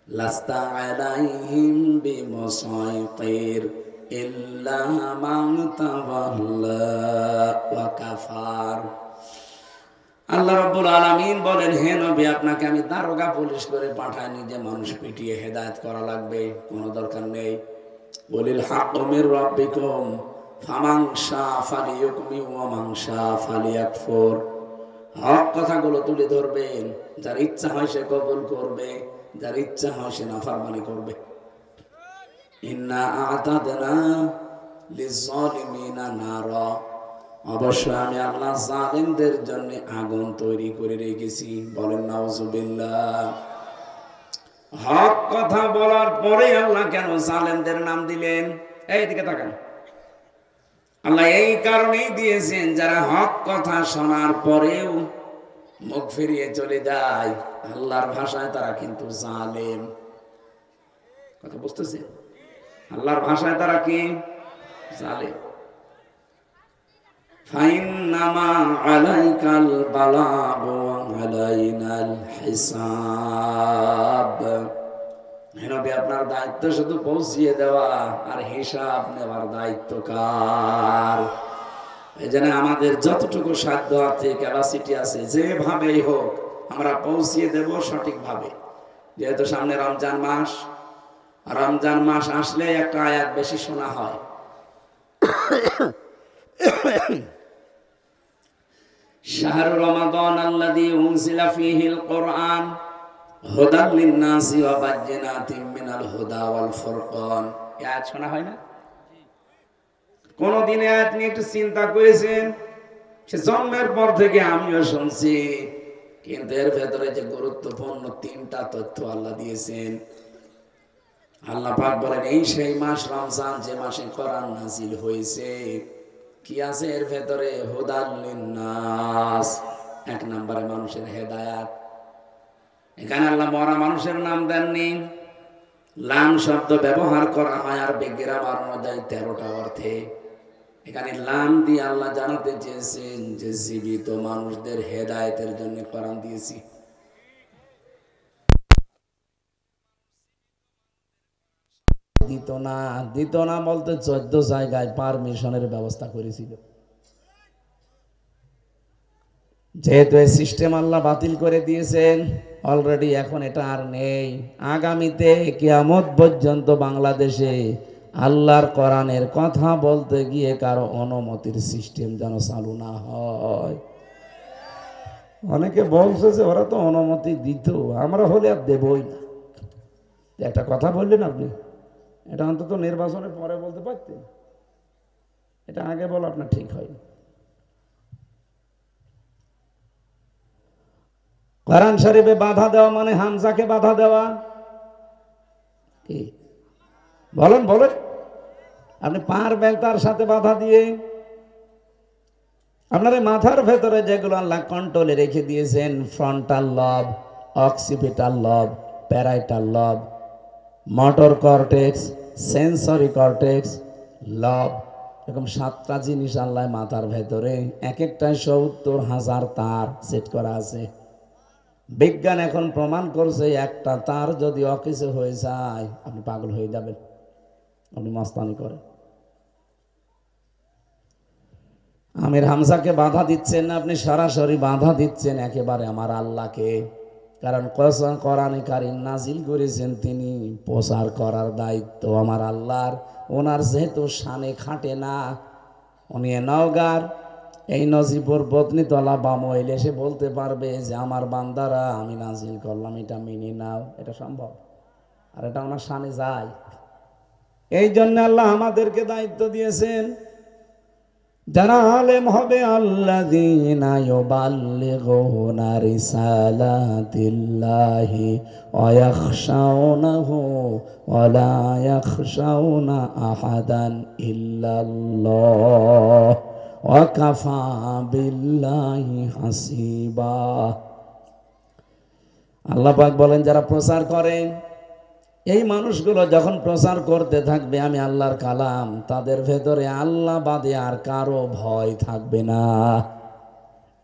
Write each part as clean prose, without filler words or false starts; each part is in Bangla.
লাস্তা আলাইহিম বিমুসাইতির ইল্লা মান তাওয়াল্লা ওয়া কাফার। আল্লাহ রাব্বুল আলামিন বলেন, হে নবী, আপনাকে আমি দারোগা পুলিশ করে পাঠাইনি যে মানুষ পিটিয়ে হেদায়েত করা লাগবে, কোনো দরকার নেই। বলিল হাক্কু মির রাব্বিকুম ফামান শাআ ফালিয়ুমিন ওয়া মান শাআ ফালিয়াকফুর। হক কথাগুলো তুলে ধরবেন, যার ইচ্ছা হয় সে কবুল করবে, যার ইচ্ছা হয় সে নাফরমানি করবে। ইন্না আ'তাদনা লিয-যালিমিনা নারা, অবশ্যই আমি আল্লাহ জালিমদের জন্য আগুন তৈরি করে রেখেছি। বলেন নাউজুবিল্লাহ। হক কথা বলার পরে আল্লাহ কেন জালেমদের নাম দিলেন? এইদিকে তাকান। আল্লাহ এই কারণেই দিয়েছেন, যারা হক কথা শোনার পরেও মুখ ফিরিয়ে চলে যায়, আল্লাহর ভাষায় তারা কিন্তু জালেম। কথা বুঝতেছেন? আল্লাহর ভাষায় তারা কি? জালেম। ফাইন্নামা আলাইকাল বালাগু ওয়া আলাইনাল হিসাব। নবী, আপনার দায়িত্ব শুধু পৌঁছিয়ে দেওয়া, আর হিসাব নেওয়ার দায়িত্ব কার? এই জন্য আমাদের যতটুকু সাধ্য আছে, ক্যাপাসিটি আছে, যেভাবেই হোক আমরা পৌঁছিয়ে দেব সঠিকভাবে। যেহেতু সামনে রমজান মাস, রমজান মাস আসলে একটা আয়াত বেশি শোনা হয়। শাহরু রমাদান আল্লাযী উনজিলা ফীহিল কুরআন হুদাল লিন-নাসি ওয়া বায়্যিনাতিম মিনাল হুদা ওয়াল ফুরকান। এই আয়াত শোনা হয় না? কোনদিন আয়াত নিয়ে একটু চিন্তা করেছেন? সে জন্মের পর থেকে আমিও শুনছি, কিন্তু এর ভেতরে যে গুরুত্বপূর্ণ তিনটা তথ্য আল্লাহ দিয়েছেন। আল্লাহ পাক বলেন, এই সেই মাস রমজান, যে মাসে কোরআন নাজিল হয়েছে। কি আছে এর ভেতরে? হুদাল লিন-নাস, এক নম্বরে মানুষের হেদায়াত। এখানে আল্লাহ মরা মানুষের নাম দেননি। লাম শব্দ ব্যবহার করা হয় আরবি গ্রামার অনুযায়ী 13টা অর্থে। এখানে লাম দিয়ে আল্লাহ জানাতে চেয়েছেন যে জীবিত মানুষদের হেদায়েতের জন্য কোরআন দিয়েছি। দিত না বলতে 14 জায়গায় পারমিশনের ব্যবস্থা করেছিল। যেহেতু এই সিস্টেম আল্লাহ বাতিল করে দিয়েছেন অলরেডি, এখন এটা আর নেই। আগামীতে কিয়ামত পর্যন্ত বাংলাদেশে আল্লাহর কোরআনের কথা বলতে গিয়ে কারো অনুমতির সিস্টেম যেন চালু না হয়। অনেকে বলছে যে ওরা তো অনুমতি দিত, আমরা হলে আর দেবই না। একটা কথা বললেন আপনি, এটা অন্তত নির্বাচনের পরে বলতে পারতেন। এটা আগে বলা আপনার ঠিক হয়নি। কোরআন শরীফে বাধা দেওয়া মানে হামজাকে বাধা দেওয়া কি? বলেন বলেন, আপনি পারবেন তার সাথে বাধা দিয়ে? আপনার মাথার ভেতরে যেগুলো আল্লাহ কন্ট্রোলে রেখে দিয়েছেন, ফ্রন্টাল লব, অক্সিপিটাল লব, প্যারাইটাল লব, মোটর কর্টেক্স, সেন্সরি কর্টেক্স, লব, এরকম 7টা জিনিস আল্লাহ মাথার ভেতরে, এক একটায় 70,000 তার সেট করা আছে। বিজ্ঞান এখন প্রমাণ করছে, একটা তার যদি অকেজো হয়ে যায় আপনি পাগল হয়ে যাবেন, আপনি মাস্তানি করেন। আমির হামজাকে বাধা দিচ্ছেন না, আপনি সরাসরি বাধা দিচ্ছেন একেবারে আমার আল্লাহকে। কারণ কোরআনে কারীম নাজিল করেছেন তিনি, প্রচার করার দায়িত্ব আমার আল্লাহর। ওনার যেহেতু শানে খাটে না, উনি নওগাঁর এই নজিপুর বদনিতলা বামইল এসে বলতে পারবে যে আমার বান্দারা আমি নাজিল করলাম, এটা মেনে নাও, এটা সম্ভব? আর এটা ওনার শানে যায়। এই জন্য আল্লাহ আমাদেরকে দায়িত্ব দিয়েছেন, যারা আলেম হবে আল্লাযীনা ইউবাল্লিগুনা রিসালাতিল্লাহি ওয়া ইয়াখশাউনাহু ওয়া লা ইয়াখশাউনা আহাদান ইল্লাল্লাহ ওয়া কাফা বিল্লাহি হাসিবা। আল্লাহ পাক বলেন, যারা প্রচার করে, এই মানুষগুলো যখন প্রচার করতে থাকবে আমি আল্লাহর কালাম, তাদের ভেতরে আল্লাহ বাদে আর কারো ভয় থাকবে না।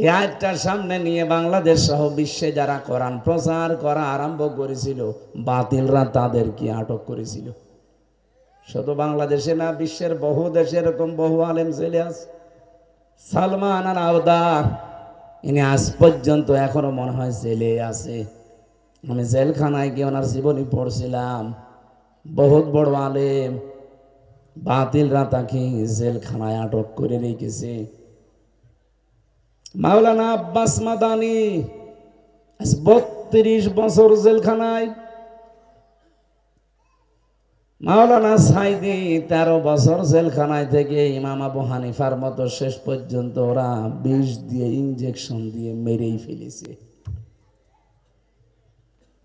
এই আয়াতটার সামনে নিয়ে বাংলাদেশ সহ বিশ্বে যারা কোরআন প্রচার করা আরম্ভ করেছিল, বাতিলরা তাদেরকে আটক করেছিল। শুধু বাংলাদেশে না, বিশ্বের বহু দেশে এরকম বহু আলেম জেলে আছে। সালমান আল আওদা, ইনি আজ পর্যন্ত এখনো মনে হয় জেলে আছে। আমি জেলখানায় গিয়ে ওনার জীবনী পড়ছিলাম। বহুত বড় আলেম, বাতিলরা তাকে জেলখানায় আটক করে রেখেছে। মাওলানা আব্বাস মাদানি 32 বছর জেলখানায়। মাওলানা সাইদি 13 বছর জেলখানায় থেকে ইমাম আবু হানিফার মতো শেষ পর্যন্ত ওরা বিষ দিয়ে ইঞ্জেকশন দিয়ে মেরেই ফেলেছে।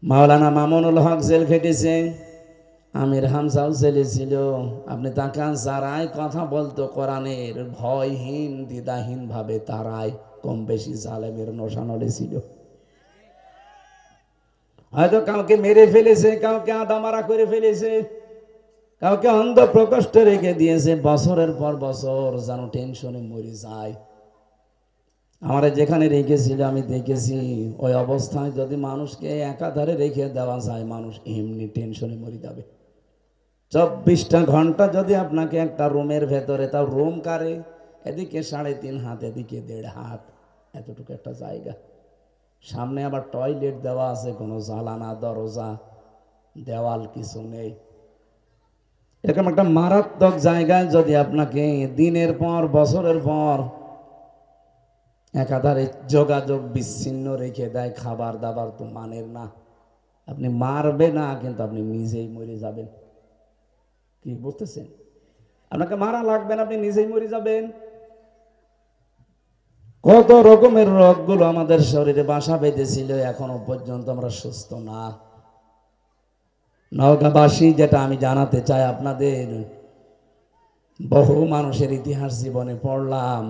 মাওলানা মামুনুল হক জেল খেটেছে, আমির হামজাও জেলে ছিল। আপনি তাকান, যারাই কথা বলতো কোরআনের ভয়হীন দ্বিধাহীন ভাবে, তারাই কম বেশি জালেমের নশানলে ছিল। হয়তো কাউকে মেরে ফেলেছে, কাউকে আদামারা করে ফেলেছে, কাউকে অন্ধ প্রকোষ্ঠে রেখে দিয়েছে বছরের পর বছর, যেন টেনশনে মরে যায়। আমরা যেখানে রেখেছিল আমি দেখেছি, ওই অবস্থায় যদি মানুষকে একাধারে রেখে দেওয়া যায়, মানুষ এমনি টেনশনে মরে যাবে। 24টা ঘন্টা যদি আপনাকে একটা রুমের ভেতরে, তাও রুম কারে, এদিকে 3.5 হাত, এদিকে 1.5 হাত, এতটুকু একটা জায়গা, সামনে আবার টয়লেট দেওয়া আছে, কোনো জানালা দরজা দেওয়াল কিছু নেই। এরকম একটা মারাত্মক জায়গায় যদি আপনাকে দিনের পর বছরের পর একাধারে যোগাযোগ বিচ্ছিন্ন রেখে দেয়, খাবার দাবার তো মানের না, আপনি মারবে না, কিন্তু আপনি নিজেই মরে যাবেন। কি বুঝতেছেন? আপনাকে মারা লাগবে না, আপনি নিজেই মরে যাবেন। কত রকমের রোগগুলো আমাদের শরীরে বাসা বেঁধেছিল, এখনো পর্যন্ত আমরা সুস্থ না। নওগাঁবাসী, যেটা আমি জানাতে চাই আপনাদের, বহু মানুষের ইতিহাস জীবনে পড়লাম।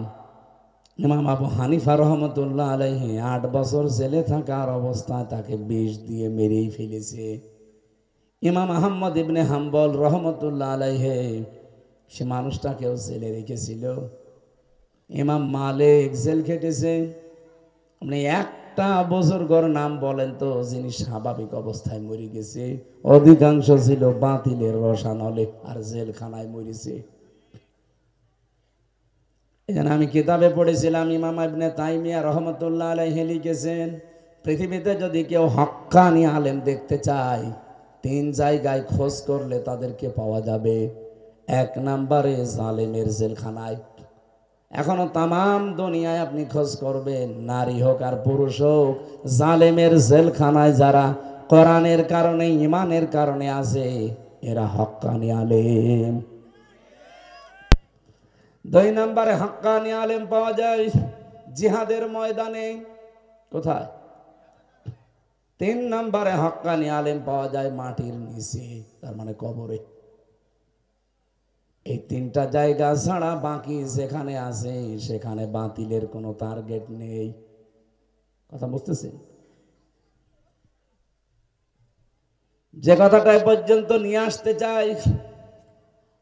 ইমাম আবু হানিফা রহমতুল্লাহ আলাইহি 8 বছর জেলে থাকার অবস্থায় তাকে বিষ দিয়ে মেরেই ফেলেছে। ইমাম আহমদ ইবনে হাম্বল রহমতুল্লাহ আলাইহি সে মানুষটাকেও জেলে রেখেছিল। ইমাম মালিক জেল খেটেছে। আপনি একটা বুজুর্গর নাম বলেন তো যিনি স্বাভাবিক অবস্থায় মরে গেছে? অধিকাংশ ছিল বাতিলের রসানলে আর জেলখানায় মরেছে। এখানে আমি কিতাবে পড়েছিলাম, ইমাম ইবনে তাইমিয়া রহমতুল্লাহ আলাইহি লিখেছেন, পৃথিবীতে যদি কেউ হক্কানি আলেম দেখতে চায়, 3 জায়গায় খোঁজ করলে তাদেরকে পাওয়া যাবে। 1 নম্বরে জালেমের জেলখানায়। এখনো তাম দুনিয়ায় আপনি খোঁজ করবেন, নারী হোক আর পুরুষ হোক, জালেমের জেলখানায় যারা কোরআনের কারণে ইমানের কারণে আছে, এরা হক্কানি আলেম। 2 নম্বরে হক্কানি আলেম পাওয়া যায় জিহাদের ময়দানে। কোথায়? 3 নম্বরে হক্কানি আলেম পাওয়া যায় মাটির নিচে, তার মানে কবরে। এই 3টা জায়গা ছাড়া বাকি যেখানে আছে সেখানে বাতিলের কোনো টার্গেট নেই। কথা বুঝতেছেন? যে কথাটা পর্যন্ত নিয়ে আসতে চাই,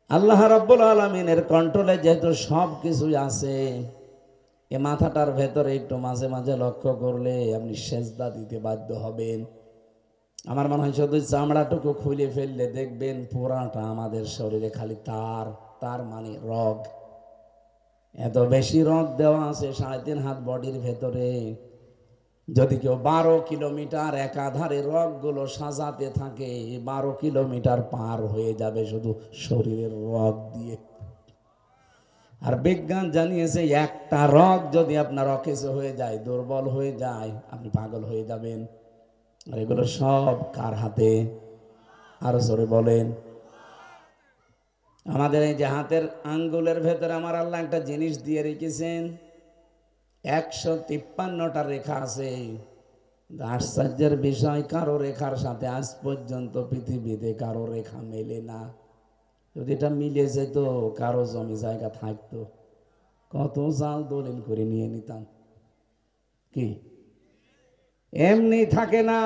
আল্লাহ রাব্বুল আলামিনের কন্ট্রোলে যেহেতু সব কিছুই আছে, এ মাথাটার ভেতরে একটু মাঝে মাঝে লক্ষ্য করলে আপনি সেজদা দিতে বাধ্য হবেন। আমার মনে হয় শুধু চামড়াটুকু খুলে ফেললে দেখবেন পুরাটা আমাদের শরীরে খালি তার, তার মানে রগ। এত বেশি রগ দেওয়া আছে 3.5 হাত বডির ভেতরে। যদি কেউ 12 কিলোমিটার একাধারে রগগুলো সাজাতে থাকে, 12 কিলোমিটার পার হয়ে যাবে শুধু শরীরের রগ দিয়ে। আর বিজ্ঞান জানিয়েছে, একটা রগ যদি আপনার অকেজ হয়ে যায়, দুর্বল হয়ে যায়, আপনি পাগল হয়ে যাবেন। আর এগুলো সব কার হাতে? আরো জোরে বলেন। আমাদের এই যে হাতের আঙ্গুলের ভেতরে আমার আল্লাহ একটা জিনিস দিয়ে রেখেছেন, 153টা রেখা আছে। আশ্চর্যের বিষয়, কারো রেখার সাথে আজ পর্যন্ত পৃথিবীতে কারো রেখা মেলে না। যদি এটা মিলে যেত, কারো জমি জায়গা থাকতো, কত জাল দলিল করে নিয়ে নিতাম। কি এমনি থাকে না।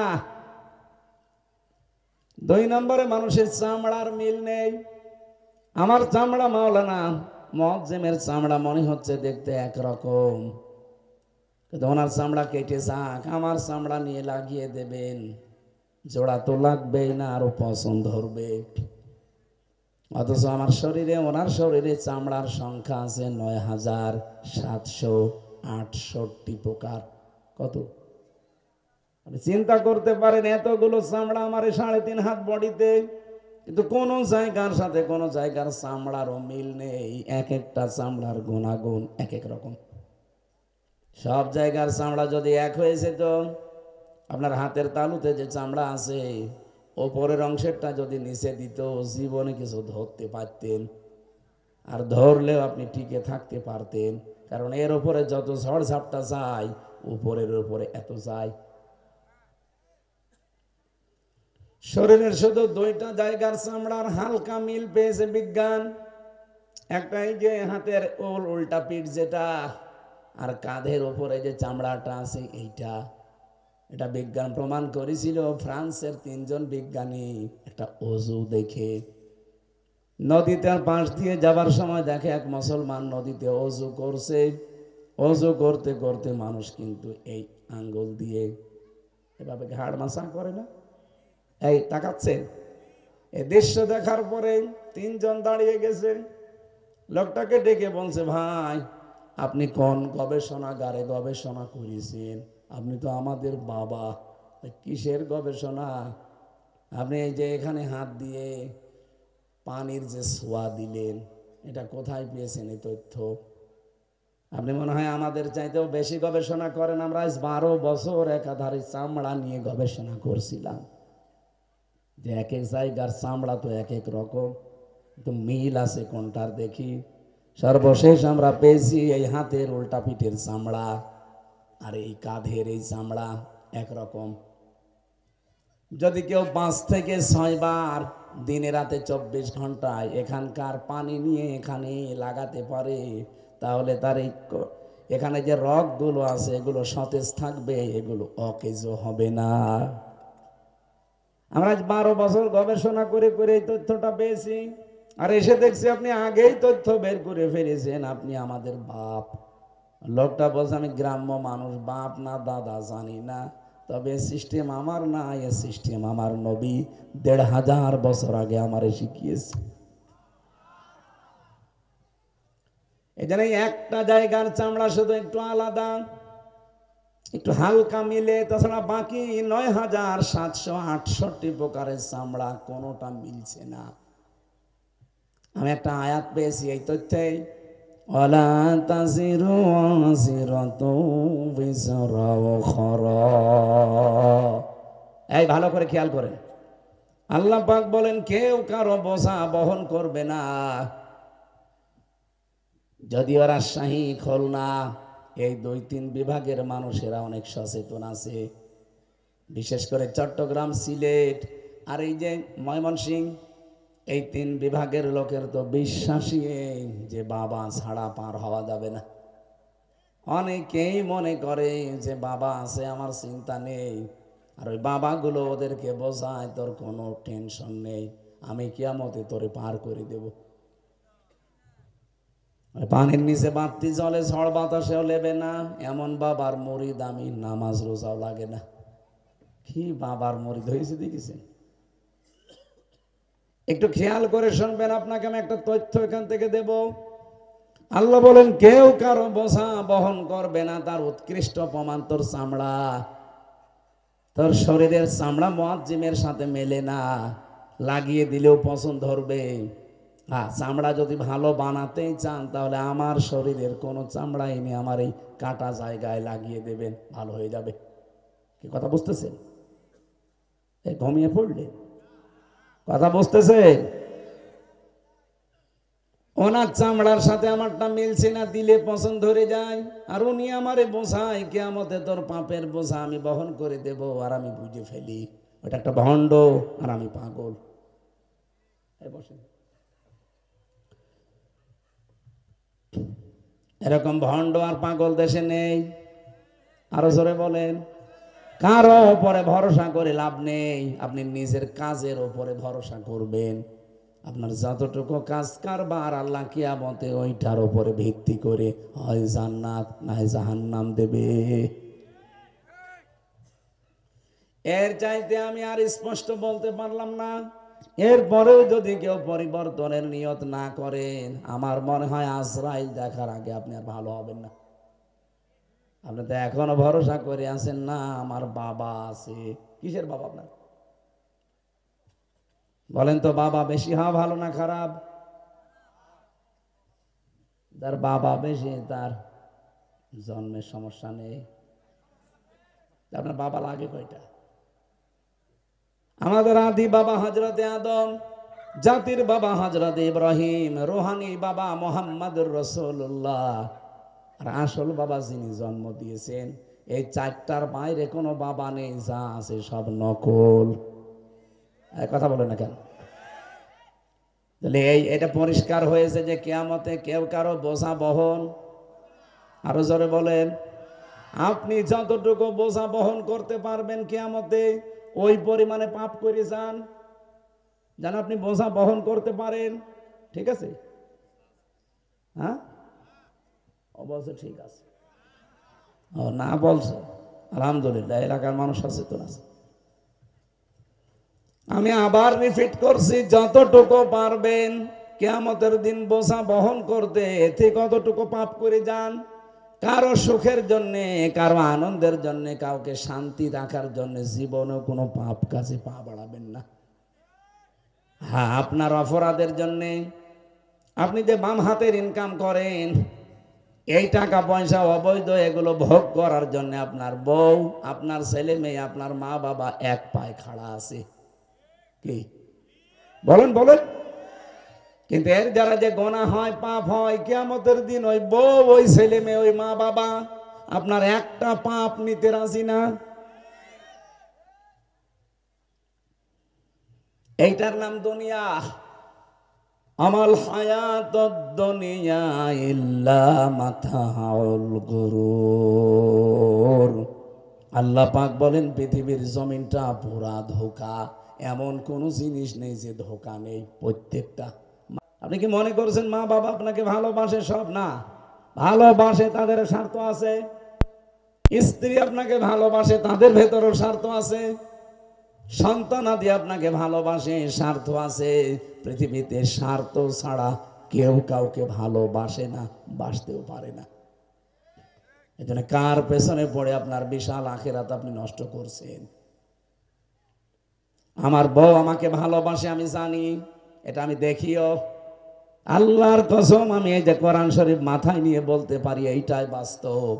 2 নম্বরে মানুষের চামড়ার মিল নেই। আমার চামড়া মাওলানা মুয়াজ্জেমের চামড়া মনে হচ্ছে দেখতে একরকম, কিন্তু ওনার চামড়া কেটে যাক, আমার চামড়া নিয়ে লাগিয়ে দেবেন, জোড়া তো লাগবেই না, আরো পছন্দ ধরবে। অথচ আমার শরীরে, ওনার শরীরে চামড়ার সংখ্যা আছে ৯,৭৬৮ প্রকার। কত? আপনি চিন্তা করতে পারেন, এতগুলো চামড়া আমার ৩.৫ হাত বডিতে, কিন্তু কোন জায়গার সাথে কোন জায়গার চামড়ারও মিল নেই। এক একটা চামড়ার গুণাগুণ এক এক রকম। সব জায়গার চামড়া যদি এক হয়েছে, তো আপনার হাতের তালুতে যে চামড়া আছে, ওপরের অংশেরটা যদি নিচে দিত, জীবনে কিছু ধরতে পারতেন, আর ধরলেও আপনি টিকে থাকতে পারতেন। কারণ এর উপরে যত ঝড় ঝাপটা যায়, উপরের উপরে এত যায়। শরীরের শুধু 2টা জায়গার চামড়ার হালকা মিল পেয়েছে বিজ্ঞান। একটা এই যে হাতের উল্টা পিঠ যেটা, আর কাঁধের উপরে যে চামড়াটা আছে এইটা। এটা বিজ্ঞান প্রমাণ করেছিল ফ্রান্সের 3 জন বিজ্ঞানী একটা অজু দেখে। নদীতে পাশ দিয়ে যাবার সময় দেখে এক মুসলমান নদীতে অজু করছে। অজু করতে করতে মানুষ কিন্তু এই আঙ্গুল দিয়ে এভাবে ঘাড় মাসা করে না, এই তাকাচ্ছে। এই দৃশ্য দেখার পরে 3 জন দাঁড়িয়ে গেছে। লোকটাকে ডেকে বলছে, ভাই আপনি কোন গবেষণাগারে গবেষণা করেছেন? আপনি তো আমাদের বাবা। কিসের গবেষণা? আপনি এই যে এখানে হাত দিয়ে পানির যে ছোঁয়া দিলেন, এটা কোথায় পেয়েছেন এই তথ্য? আপনি মনে হয় আমাদের চাইতেও বেশি গবেষণা করেন। আমরা আজ 12 বছর একাধারে চামড়া নিয়ে গবেষণা করছিলাম, যে এক এক জায়গার চামড়া তো এক এক রকম, তো মিল আছে কোনটার দেখি। সর্বশেষ আমরা পেয়েছি এই হাতের উল্টা পিঠের চামড়া আর এই কাঁধের এই চামড়া একরকম। যদি কেউ 5 থেকে 6 বার দিনে রাতে 24 ঘন্টায় এখানকার পানি নিয়ে এখানে লাগাতে পারে, তাহলে তার এখানে যে রগগুলো আছে এগুলো সতেজ থাকবে, এগুলো অকেজ হবে না। আমরা 12 বছর গবেষণা করে করে এই তথ্যটা পেয়েছি, আর এসে দেখছি আপনি আগেই তথ্য বের করে ফেলেছেন, আপনি আমাদের বাপ। লোকটা বলছে, আমি গ্রাম্য মানুষ, বাপ না দাদা জানি না, তবে সিস্টেম আমার না, এ সিস্টেম আমার নবী 1500 বছর আগে আমারে শিখিয়েছে। এই জন্য একটা জায়গার চামড়া শুধু একটু আলাদা, একটু হালকা মিলে, তাছাড়া বাকি ৯,৭৬৮ প্রকারের চামড়া কোনোটা মিলছে না। আমি একটা আয়াত পেয়েছি এই তথ্যে, ওয়ালা তাজিরু ওয়াজিরাতু বিজরা উখরা। এই ভালো করে খেয়াল করেন, আল্লাহ পাক বলেন কেউ কারো বোঝা বহন করবে না। যদিও রাজশাহী, খুলনা এই 2-3 বিভাগের মানুষেরা অনেক সচেতন আছে, বিশেষ করে চট্টগ্রাম, সিলেট আর এই যে ময়মনসিংহ, এই 3 বিভাগের লোকের তো বিশ্বাসই যে বাবা ছাড়া পার হওয়া যাবে না। অনেকেই মনে করে যে বাবা আছে, আমার চিন্তা নেই। আর ওই বাবাগুলো ওদেরকে বোঝায়, তোর কোনো টেনশন নেই, আমি কিয়ামতে তোরে পার করে দেব। পানির নিচে বাতি জলে, ঝড় বাতাসেও লেবে না, এমন বাবার মুরিদ আমি, নামাজ রোজাও লাগে না। কি বাবার মুরিদ হয়েছে দেখেছেন? একটু খেয়াল করে শুনবেন, আপনাকে আমি একটা তথ্য এখান থেকে দেব। আল্লাহ বলেন কেউ কারো বোঝা বহন করবে না, তার উৎকৃষ্ট প্রমাণ তোর চামড়া। তোর শরীরের চামড়া মুয়াজ্জিমের সাথে মেলে না, লাগিয়ে দিলেও পছন্দ ধরবে। হ্যাঁ, চামড়া যদি ভালো বানাতেই চান, তাহলে আমার শরীরের কোনো চামড়া এনে আমার এই কাটা জায়গায় লাগিয়ে দেবেন, ভালো হয়ে যাবে। কি কথা বুঝতেছেন? এই ঘুমিয়ে পড়লে কথা বুঝতেছে? ওনার চামড়ার সাথে আমারটা মিলছে না, দিলে পছন্দ ধরে যায়। আর উনি আমারে বোঝায় কিয়ামতে তোর পাপের বোঝা আমি বহন করে দেব, আর আমি বুঝে ফেলি ওটা একটা ভণ্ড আর আমি পাগল। বসেন, এরকম ভণ্ড আর পাগল দেশে নেই। আরো জোরে বলেন। কারো উপরে ভরসা করে লাভ নেই, আপনি নিজের কাজের উপরে ভরসা করবেন। আপনার যতটুকু কাজ কারবার আল্লাহ কিয়ামতে ওইটার উপরে ভিত্তি করে হয় জান্নাত না হয় জাহান্নাম দেবে। এর চাইতে আমি আর স্পষ্ট বলতে পারলাম না। এরপরেও যদি কেউ পরিবর্তনের নিয়ত না করেন, আমার মনে হয় আজরাইল দেখার আগে আপনি আর ভালো হবেন না। আপনি তো এখনো ভরসা করে আছেন না আমার বাবা আছে। কিসের বাবা আপনার? বলেন তো, বাবা বেশি হওয়া ভালো না খারাপ? যার বাবা বেশি তার জন্মের সমস্যা নেই। আপনার বাবা লাগে কয়টা? আমাদের আদি বাবা হযরতে আদম, জাতির বাবা হযরতে ইব্রাহিম, রুহানি বাবা মুহাম্মদুর রাসূলুল্লাহ, আর আসল বাবা যিনি জন্ম দিয়েছেন, এই চারটার বাইরে কোনো বাবা নেই। যা আছে সব নকল। কথা বলে না কেন? তাহলে এটা পরিষ্কার হয়েছে যে কিয়ামতে কেউ কারো বোঝা বহন, আরো জোরে বলেন, আপনি যতটুকু বোঝা বহন করতে পারবেন কিয়ামতে ওই পরিমাণে পাপ করে যান, যেন আপনি বোঝা বহন করতে পারেন। ঠিক আছে? হ্যাঁ, অবশ্য ঠিক আছে। ও না বলছে, আলহামদুলিল্লাহ, এলাকার মানুষ সচেতন আছে। আমি আবার রিপিট করছি, যতটুকু পারবেন কিয়ামতের দিন বোঝা বহন করতে, ঠিক কতটুকু পাপ করে যান। কারো সুখের জন্যে, কারো আনন্দের জন্যে, কাউকে শান্তি রাখার জন্য জীবনেও কোনো পাপ কাজে পা বাড়াবেন না। হ্যাঁ, আপনার অপরাধের জন্যে, আপনি যে বাম হাতের ইনকাম করেন, এই টাকা পয়সা অবৈধ, এগুলো ভোগ করার জন্য আপনার বউ, আপনার ছেলে মেয়ে, আপনার মা বাবা এক পায়ে খাড়া আছে। কি বলেন বলেন? কিন্তু এর দ্বারা যে গোনা হয়, পাপ হয়, কিয়ামতের দিন ওই বউ, ওই ছেলে মেয়ে, ওই মা বাবা আপনার একটা পাপ নিতে রাজি না। এইটার নাম দুনিয়া। আমাল হায়াতুদ দুনিয়া ইল্লা মাতাউল গুরুর। আল্লাহ পাক বলেন পৃথিবীর জমিনটা পুরা ধোঁকা, এমন কোন জিনিস নেই যে ধোঁকা নেই, প্রত্যেকটা। আপনি কি মনে করছেন মা বাবা আপনাকে ভালোবাসে? সব না, ভালোবাসে, তাদের স্বার্থ আছে। স্ত্রী আপনাকে ভালোবাসে, তাদের ভেতরেও স্বার্থ আছে। সন্তানাদি আপনাকে ভালোবাসে, স্বার্থ আছে। পৃথিবীতে স্বার্থ ছাড়া কেউ কাউকে ভালোবাসে না, বাসতেও পারে না। এজন্য কার পেছনে পড়ে আপনার বিশাল আখিরাত আপনি নষ্ট করছেন? আমার বউ আমাকে ভালোবাসে, আমি জানি, এটা আমি দেখিও। আল্লাহর কসম, আমি এই যে কোরআন শরীফ মাথায় নিয়ে বলতে পারি, এইটাই বাস্তব।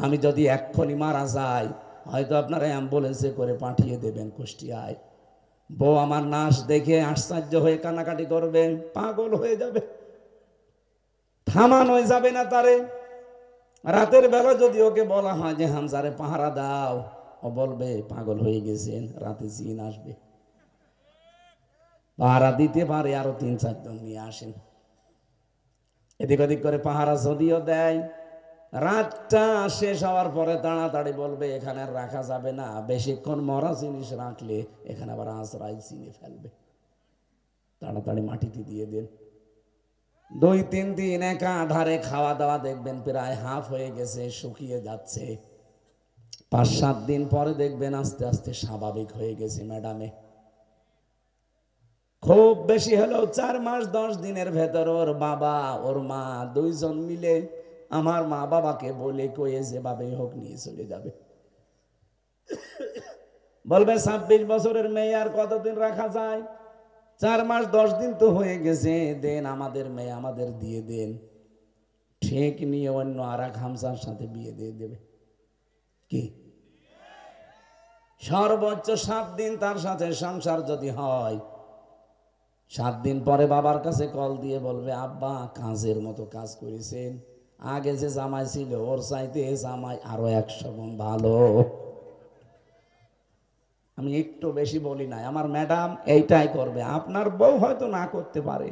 আমি যদি এক্ষুনি মারা যাই, হয়তো আপনারা অ্যাম্বুলেন্সে করে পাঠিয়ে দেবেন কুষ্টিয়ায়। বউ আমার নাশ দেখে আশ্চর্য হয়ে কান্নাকাটি করবে, পাগল হয়ে যাবে, থামানো যাবে না তারে। রাতের বেলা যদি ওকে বলা হয় যে হামজারে পাহারা দাও, ও বলবে পাগল হয়ে গেছেন, রাতে জিন আসবে। পাহারা দিতে পারে, আরো 3-4 জন নিয়ে আসেন। এদিক ওদিক করে পাহারা যদিও দেয়, রাতটা শেষ হওয়ার পরে তাড়াতাড়ি বলবে এখানে আর রাখা যাবে না, বেশিক্ষণ মরা জিনিস রাখলে এখানে আবার আজরাইল চিনে ফেলবে, তাড়াতাড়ি মাটিতে দিয়ে দেন। 2-3 দিন একাধারে খাওয়া দাওয়া দেখবেন প্রায় হাফ হয়ে গেছে, শুকিয়ে যাচ্ছে। 5-7 দিন পরে দেখবেন আস্তে আস্তে স্বাভাবিক হয়ে গেছে ম্যাডামে। খুব বেশি হলেও 4 মাস 10 দিনের ভেতর ওর বাবা ওর মা দুইজন মিলে আমার মা বাবাকে বলে কয়ে যেভাবে হোক নিয়ে চলে যাবে। বলবে 26 বছরের মেয়ে আর কতদিন রাখা যায়? 4 মাস 10 দিন তো হয়ে গেছে, দেন আমাদের মেয়ে, আমাদের দিয়ে দেন। ঠিক নিয়ে অন্য আর এক হামসার সাথে বিয়ে দিয়ে দেবে। কি সর্বোচ্চ 7 দিন তার সাথে সংসার যদি হয়, 7 দিন পরে বাবার কাছে কল দিয়ে বলবে আব্বা কাজের মতো কাজ করেছেন, আগে যে জামাই ছিল ওর চাইতে জামাই আরো 100 গুণ ভালো। আমি একটু বেশি বলি নাই, আমার ম্যাডাম এইটাই করবে। আপনার বউ হয়তো না করতে পারে,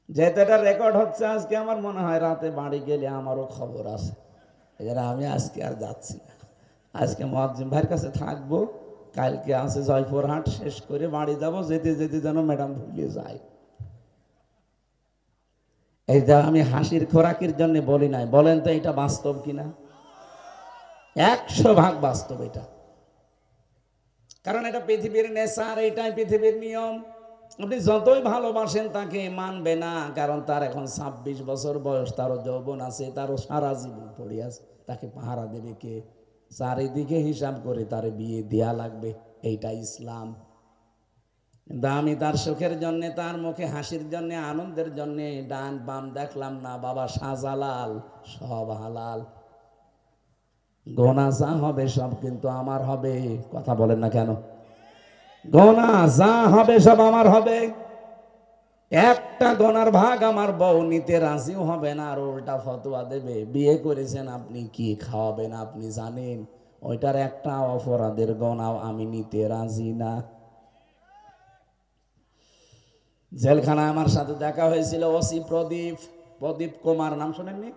যেহেতু এটা রেকর্ড হচ্ছে আজকে, আমার মনে হয় রাতে বাড়ি গেলে আমারও খবর আছে। এজন্য আমি আজকে আর যাচ্ছি না, আজকে মুয়াজ্জিম ভাইয়ের কাছে থাকবো, কালকে আছে জয়পুরহাট, শেষ করে বাড়ি যাব, যেতে যেতে যেন ম্যাডাম ভুলে যায়। এইটা আমি হাসির খোরাকির জন্য বলি নাই, বলেন তো এটা বাস্তব কিনা? 100% বাস্তব এটা। কারণ এটা পৃথিবীর নেচার, এটাই পৃথিবীর নিয়ম। আপনি যতই ভালোবাসেন তাকে মানবে না, কারণ তার এখন 26 বছর বয়স, তারও যৌবন আছে, তারও সারা জীবন পড়ে আছে। তাকে পাহারা দেবে কে? চারিদিকে হিসাব করে তার বিয়ে দেয়া লাগবে। এইটা ইসলাম। কিন্তু আমি তার সুখের জন্য, তার মুখে হাসির জন্য, আনন্দের জন্য ডান বাম দেখলাম না। বাবা শাহজালাল, সব হালাল। গোনা যা হবে সব কিন্তু আমার হবে। কথা বলেন না কেন? গোনা যা হবে সব আমার হবে। একটা গোনার ভাগ আমার বউ নিতে রাজিও হবে না, আর উল্টা ফতোয়া দেবে। বিয়ে করেছেন আপনি, কি খাওয়াবেন আপনি জানেন? ওইটার একটা অপরাধের গোনাও আমি নিতে রাজি না। জেলখানায় আমার সাথে দেখা হয়েছিল ওসি প্রদীপ, প্রদীপ কুমার, নাম শোনেননি?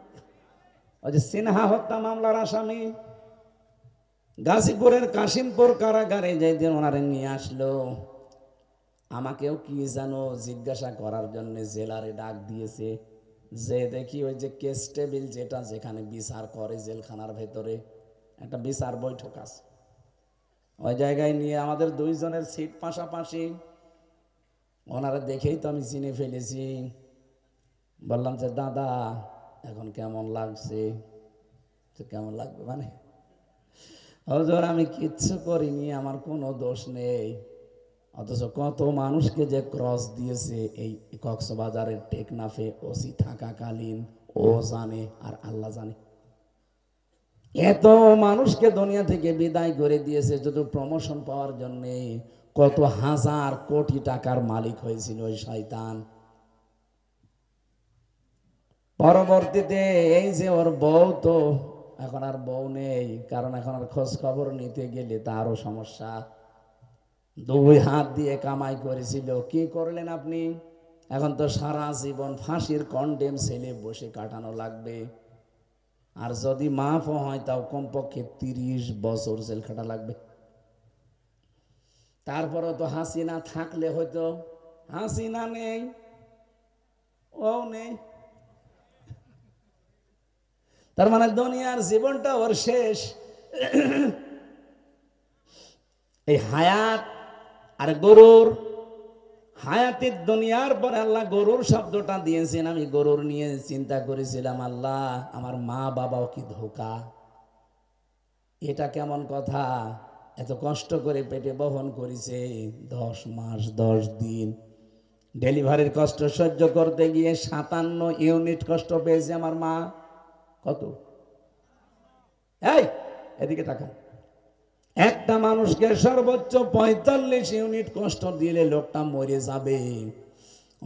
ওই যে সিনহা হত্যা মামলার আসামি। গাজীপুরের কাশিমপুর কারাগারে যেদিন ওনারে নিয়ে আসলো, আমাকেও কি জানো জিজ্ঞাসা করার জন্য জেলারে ডাক দিয়েছে। যে দেখি ওই যে কেস টেবিল, যেটা যেখানে বিচার করে জেলখানার ভেতরে একটা বিচার বৈঠক আছে, ওই জায়গায় নিয়ে আমাদের দুইজনের সিট পাশাপাশি। ওনারা দেখেই তো আমি চিনে ফেলেছি। বললাম যে দাদা এখন কেমন লাগছে? কেমন লাগবে মানে, হুজুর আমি কিচ্ছু করিনি, আমার কোনো দোষ নেই। অথচ কত মানুষকে যে ক্রস দিয়েছে এই কক্সবাজারের টেকনাফে ওসি থাকাকালীন, ও জানে আর আল্লাহ জানে। এত মানুষকে দুনিয়া থেকে বিদায় করে দিয়েছে শুধু প্রমোশন পাওয়ার জন্যে। কত হাজার কোটি টাকার মালিক হয়েছিল ওই শয়তান। পরবর্তীতে এই যে ওর বউ, তো এখন আর বউ নেই, কারণ এখন আর খোঁজ খবর নিতে গেলে তারও সমস্যা। 2 হাত দিয়ে কামাই করেছিল, কি করলেন আপনি? এখন তো সারা জীবন ফাঁসির কন্ডেম সেলে বসে কাটানো লাগবে। আর যদি মাফও হয় তাও কমপক্ষে 30 বছর জেল খাটা লাগবে। তারপরও তো হাসিনা থাকলে হয়তো, হাসিনা নেই, ও নেই, তার মানে দুনিয়ার জীবনটা ওর শেষ। এই হায়াত আর গরুর, হায়াতের দুনিয়ার পর আল্লাহ গরুর শব্দটা দিয়েছেন। আমি গরুর নিয়ে চিন্তা করেছিলাম, আল্লাহ আমার মা বাবাও কি ধোকা, এটা কেমন কথা? এত কষ্ট করে পেটে বহন করেছে 10 মাস 10 দিন, ডেলিভারির কষ্ট সহ্য করতে গিয়ে 57 ইউনিট কষ্ট পেয়েছে আমার মা। কত? এই এদিকে তাকান। একটা মানুষকে সর্বোচ্চ 45 ইউনিট কষ্ট দিলে লোকটা মরে যাবে,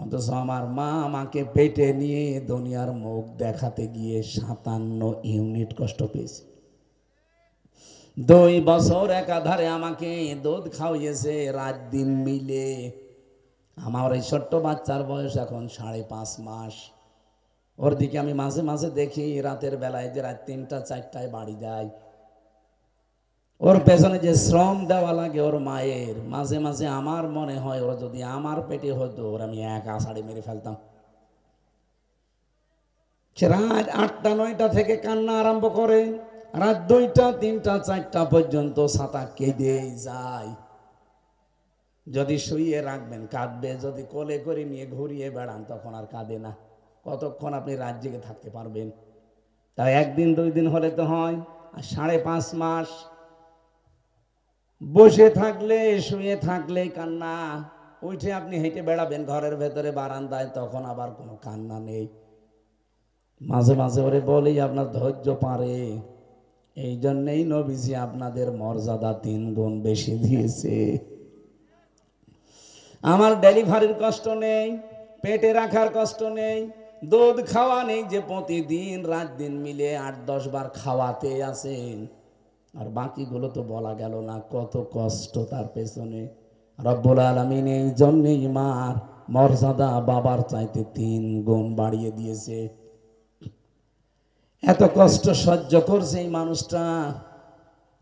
অথচ আমার মা আমাকে পেটে নিয়ে দুনিয়ার মুখ দেখাতে গিয়ে 57 ইউনিট কষ্ট পেয়েছে। 2 বছর একাধারে আমাকে দুধ খাওয়িয়েছে, রাত দিন মিলে। আমার এই ছোট্ট বাচ্চার বয়স এখন 5.5 মাস। ওর দিকে আমি মাঝে মাঝে দেখি রাতের বেলায়, যে রাত 3টা 4টায় বাড়ি যায়। ওর পেছনে যে শ্রম দেওয়া লাগে ওর মায়ের, মাঝে মাঝে আমার মনে হয় ওরা যদি আমার পেটে হতো, ওর আমি এক আষাঢ়ে মেরে ফেলতাম। সে রাত 8টা 9টা থেকে কান্না আরম্ভ করে, রাত 2টা 3টা 4টা পর্যন্ত ছাতা কেঁদেই যায়। যদি শুইয়ে রাখবেন কাঁদবে, যদি কোলে করে নিয়ে ঘুরিয়ে বেড়ান তখন আর কাঁদে না। কতক্ষণ আপনি রাত জেগে থাকতে পারবেন? তাই 1 দিন 2 দিন হলে তো হয়, আর 5.5 মাস বসে থাকলে শুয়ে থাকলে কান্না। উঠে আপনি হেঁটে বেড়াবেন ঘরের ভেতরে বারান্দায়, তখন আবার কোনো কান্না নেই। মাঝে মাঝে ওরে বলেই আপনার ধৈর্য পারে। এই জন্যেই নবীজি আপনাদের মর্যাদা 3 গুণ বেশি দিয়েছে। আমার ডেলিভারির কষ্ট নেই, পেটে রাখার কষ্ট নেই, দুধ খাওয়া নেই যে প্রতিদিন রাত দিন মিলে 8-10 বার খাওয়াতে আছেন। আর বাকিগুলো তো বলা গেল না, কত কষ্ট তার পেছনে। রব্বুল আলামিন এই জন্যই মার মর্যাদা বাবার চাইতে 3 গুণ বাড়িয়ে দিয়েছে। এত কষ্ট সহ্য করছে এই মানুষটা,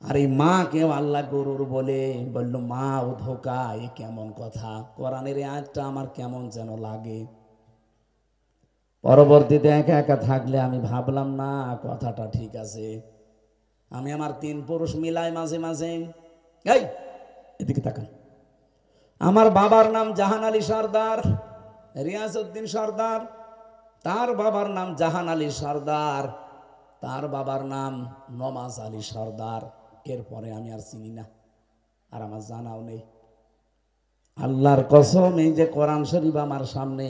আর এই মা কেউ আল্লাহ গরুর বলে, বলল মা ও ধোকা, এ কেমন কথা? কোরআনের আয়াতটা আমার কেমন যেন লাগে। পরবর্তীতে একা একা থাকলে আমি ভাবলাম না কথাটা ঠিক আছে। আমি আমার 3 পুরুষ মিলাই মাঝে মাঝে, এই এদিকে তাকান, আমার বাবার নাম জাহান আলী সর্দার, রিয়াজউদ্দিন সর্দার, তার বাবার নাম জাহান আলী সর্দার, তার বাবার নাম নমাজ আলী সর্দার। এরপরে আমি আর চিনি না, আর আমার জানাও নেই। আল্লাহর কসম, এই যে কোরআন শরীফ আমার সামনে,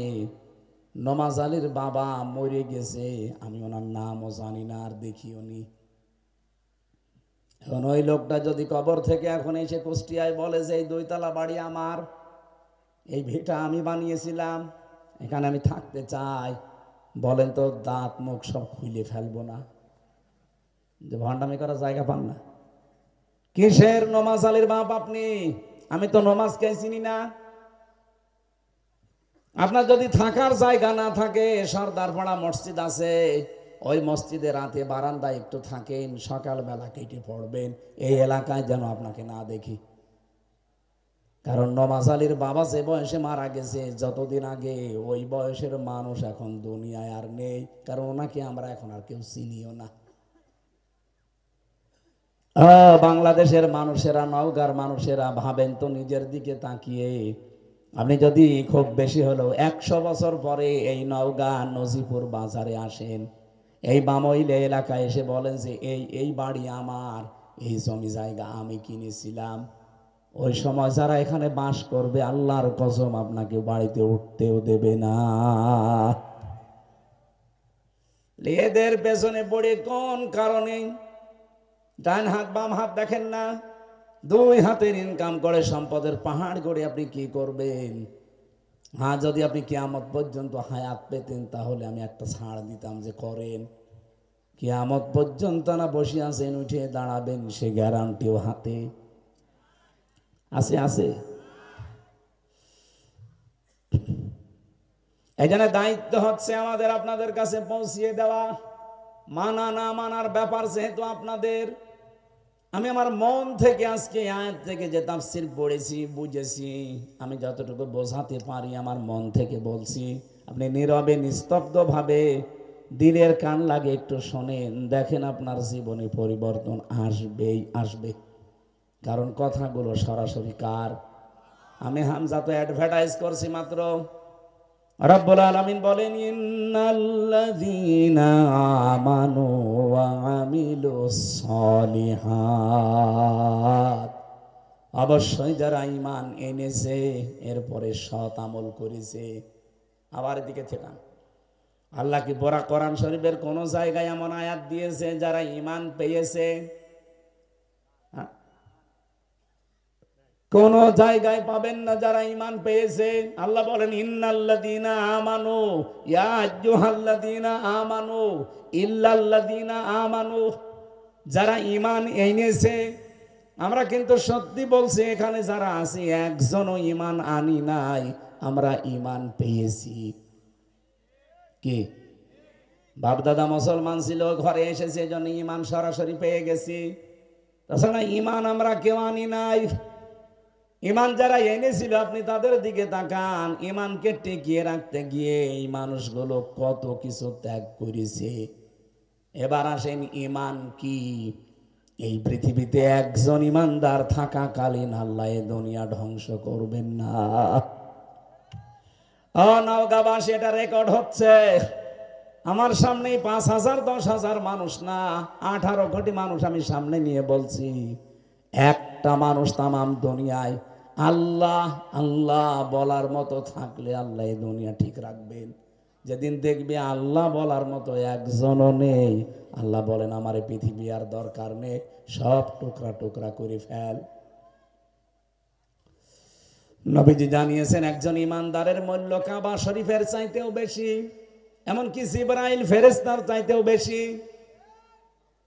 নমাজ আলীর বাবা মরে গেছে, আমি ওনার নামও জানি না আর দেখিও নি। এখন ওই লোকটা যদি কবর থেকে এখন এসে কুষ্টিয়ায় বলে যে এই 2 তলা বাড়ি আমার, এই ভিটা আমি বানিয়েছিলাম, এখানে আমি থাকতে চাই, বলেন তো দাঁত মুখ সব খুলে ফেলবো না? যে ভণ্ডামি করার জায়গা পান না। কিসের নমাজ আলীর বাপ আপনি? আমি তো নমাজকে চিনি না। আপনার যদি থাকার জায়গা না থাকে, সর্দারপাড়া মসজিদ আছে, ওই মসজিদে রাতে বারান্দায় একটু থাকেন, সকালবেলা কেটে পড়বেন, এই এলাকায় যেন আপনাকে না দেখি। কারণ নমাজ আলীর বাবা যে বয়সে মারা গেছে, যতদিন আগে, ওই বয়সের মানুষ এখন দুনিয়ায় আর নেই, কারণ ওনাকে আমরা এখন আর কেউ চিনিও না। বাংলাদেশের মানুষেরা, নওগাঁর মানুষেরা ভাবেন তো নিজের দিকে তাকিয়ে, আপনি যদি খুব বেশি হলেও 100 বছর পরে এই নওগাঁ নজিপুর বাজারে আসেন, এই বামইলে এলাকায় এসে বলেন যে এই বাড়ি আমার, এই জমি জায়গা আমি কিনেছিলাম, ওই সময় যারা এখানে বাস করবে, আল্লাহর কসম আপনাকে বাড়িতে উঠতেও দেবে না। এদের পেছনে পড়ে কোন কারণে? ডান হাত বাম হাত দেখেন না? 2 হাতের ইনকাম করে সম্পদের পাহাড় গড়ে আপনি কি করবেন? হ্যাঁ, যদি আপনি কিয়ামত পর্যন্ত হায়াত পেতেন, তাহলে আমি একটা ছাড় দিতাম যে করেন। কিয়ামত পর্যন্ত না বসে আছেন, উঠে দাঁড়াবেন, সে গ্যারান্টিও হাতে আছে। আছে। এই জন্য দায়িত্ব হচ্ছে আমাদের আপনাদের কাছে পৌঁছিয়ে দেওয়া। মানা না মানার ব্যাপার যেহেতু আপনাদের, আমি আমার মন থেকে আজকে আয়াত থেকে যে তাফসীর পড়েছি, বুঝেছি, আমি যতটুকু বোঝাতে পারি আমার মন থেকে বলছি। আপনি নীরবে নিস্তব্ধভাবে দিলের কান লাগে একটু শোনেন, দেখেন আপনার জীবনে পরিবর্তন আসবেই আসবে। কারণ কথাগুলো সরাসরি কার? আমি হামজা তো অ্যাডভার্টাইজ করছি মাত্র। রব্বুল আলামিন বলেন, ইন্নাল্লাযীনা আমানু ওয়া আমিলুস সলিহাত, অবশ্যই যারা ঈমান এনেছে, এরপরে সৎ আমল করেছে। আবার এদিকে থেকে আল্লাহ কি বড় কোরআন শরীফের কোন জায়গায় এমন আয়াত দিয়েছে যারা ঈমান পেয়েছে? কোন জায়গায় পাবেন না যারা ঈমান পেয়েছে। আল্লাহ বলেন, ইন্নাল্লাযীনা আমানু, ইয়া আইয়ুহাল্লাযীনা আমানু ইল্লাল্লাযীনা আমানু, যারা ঈমান এনেছে। আমরা কিন্তু সত্যি বলছি, এখানে যারা আছি একজনও ঈমান আনি নাই, আমরা ঈমান পেয়েছি। কি বাপদাদা মুসলমান ছিল, ঘরে এসেছে, এজন্য ঈমান সরাসরি পেয়ে গেছি। তাছাড়া ঈমান আমরা কেউ আনি নাই। ঈমান যারা এনেছিল, আপনি তাদের দিকে তাকান, ঈমানকে টিকিয়ে রাখতে গিয়ে এই মানুষগুলো কত কিছু ত্যাগ করেছে। এবার আসেন, ঈমান কি? এই পৃথিবীতে একজন ঈমানদার থাকাকালীন আল্লাহ এ দুনিয়া ধ্বংস করবেন না। নওগাঁবাসী, এটা রেকর্ড হচ্ছে আমার সামনে। 5,000 10,000 মানুষ না, 18 কোটি মানুষ আমি সামনে নিয়ে বলছি। একটা মানুষ তামাম দুনিয়ায় আল্লাহ আল্লাহ বলার মতো থাকলে আল্লাহ এই দুনিয়া ঠিক রাখবেন। যেদিন দেখবে আল্লাহ বলার মতো একজনও নেই, আল্লাহ বলেন আমার এই পৃথিবী আর দরকার নেই, সব টুকরা টুকরা করে ফেল। নবীজি জানিয়েছেন, একজন ঈমানদারের মূল্য কাবা শরীফের চাইতেও বেশি, এমনকি জিবরাইল ফেরেশতার চাইতেও বেশি।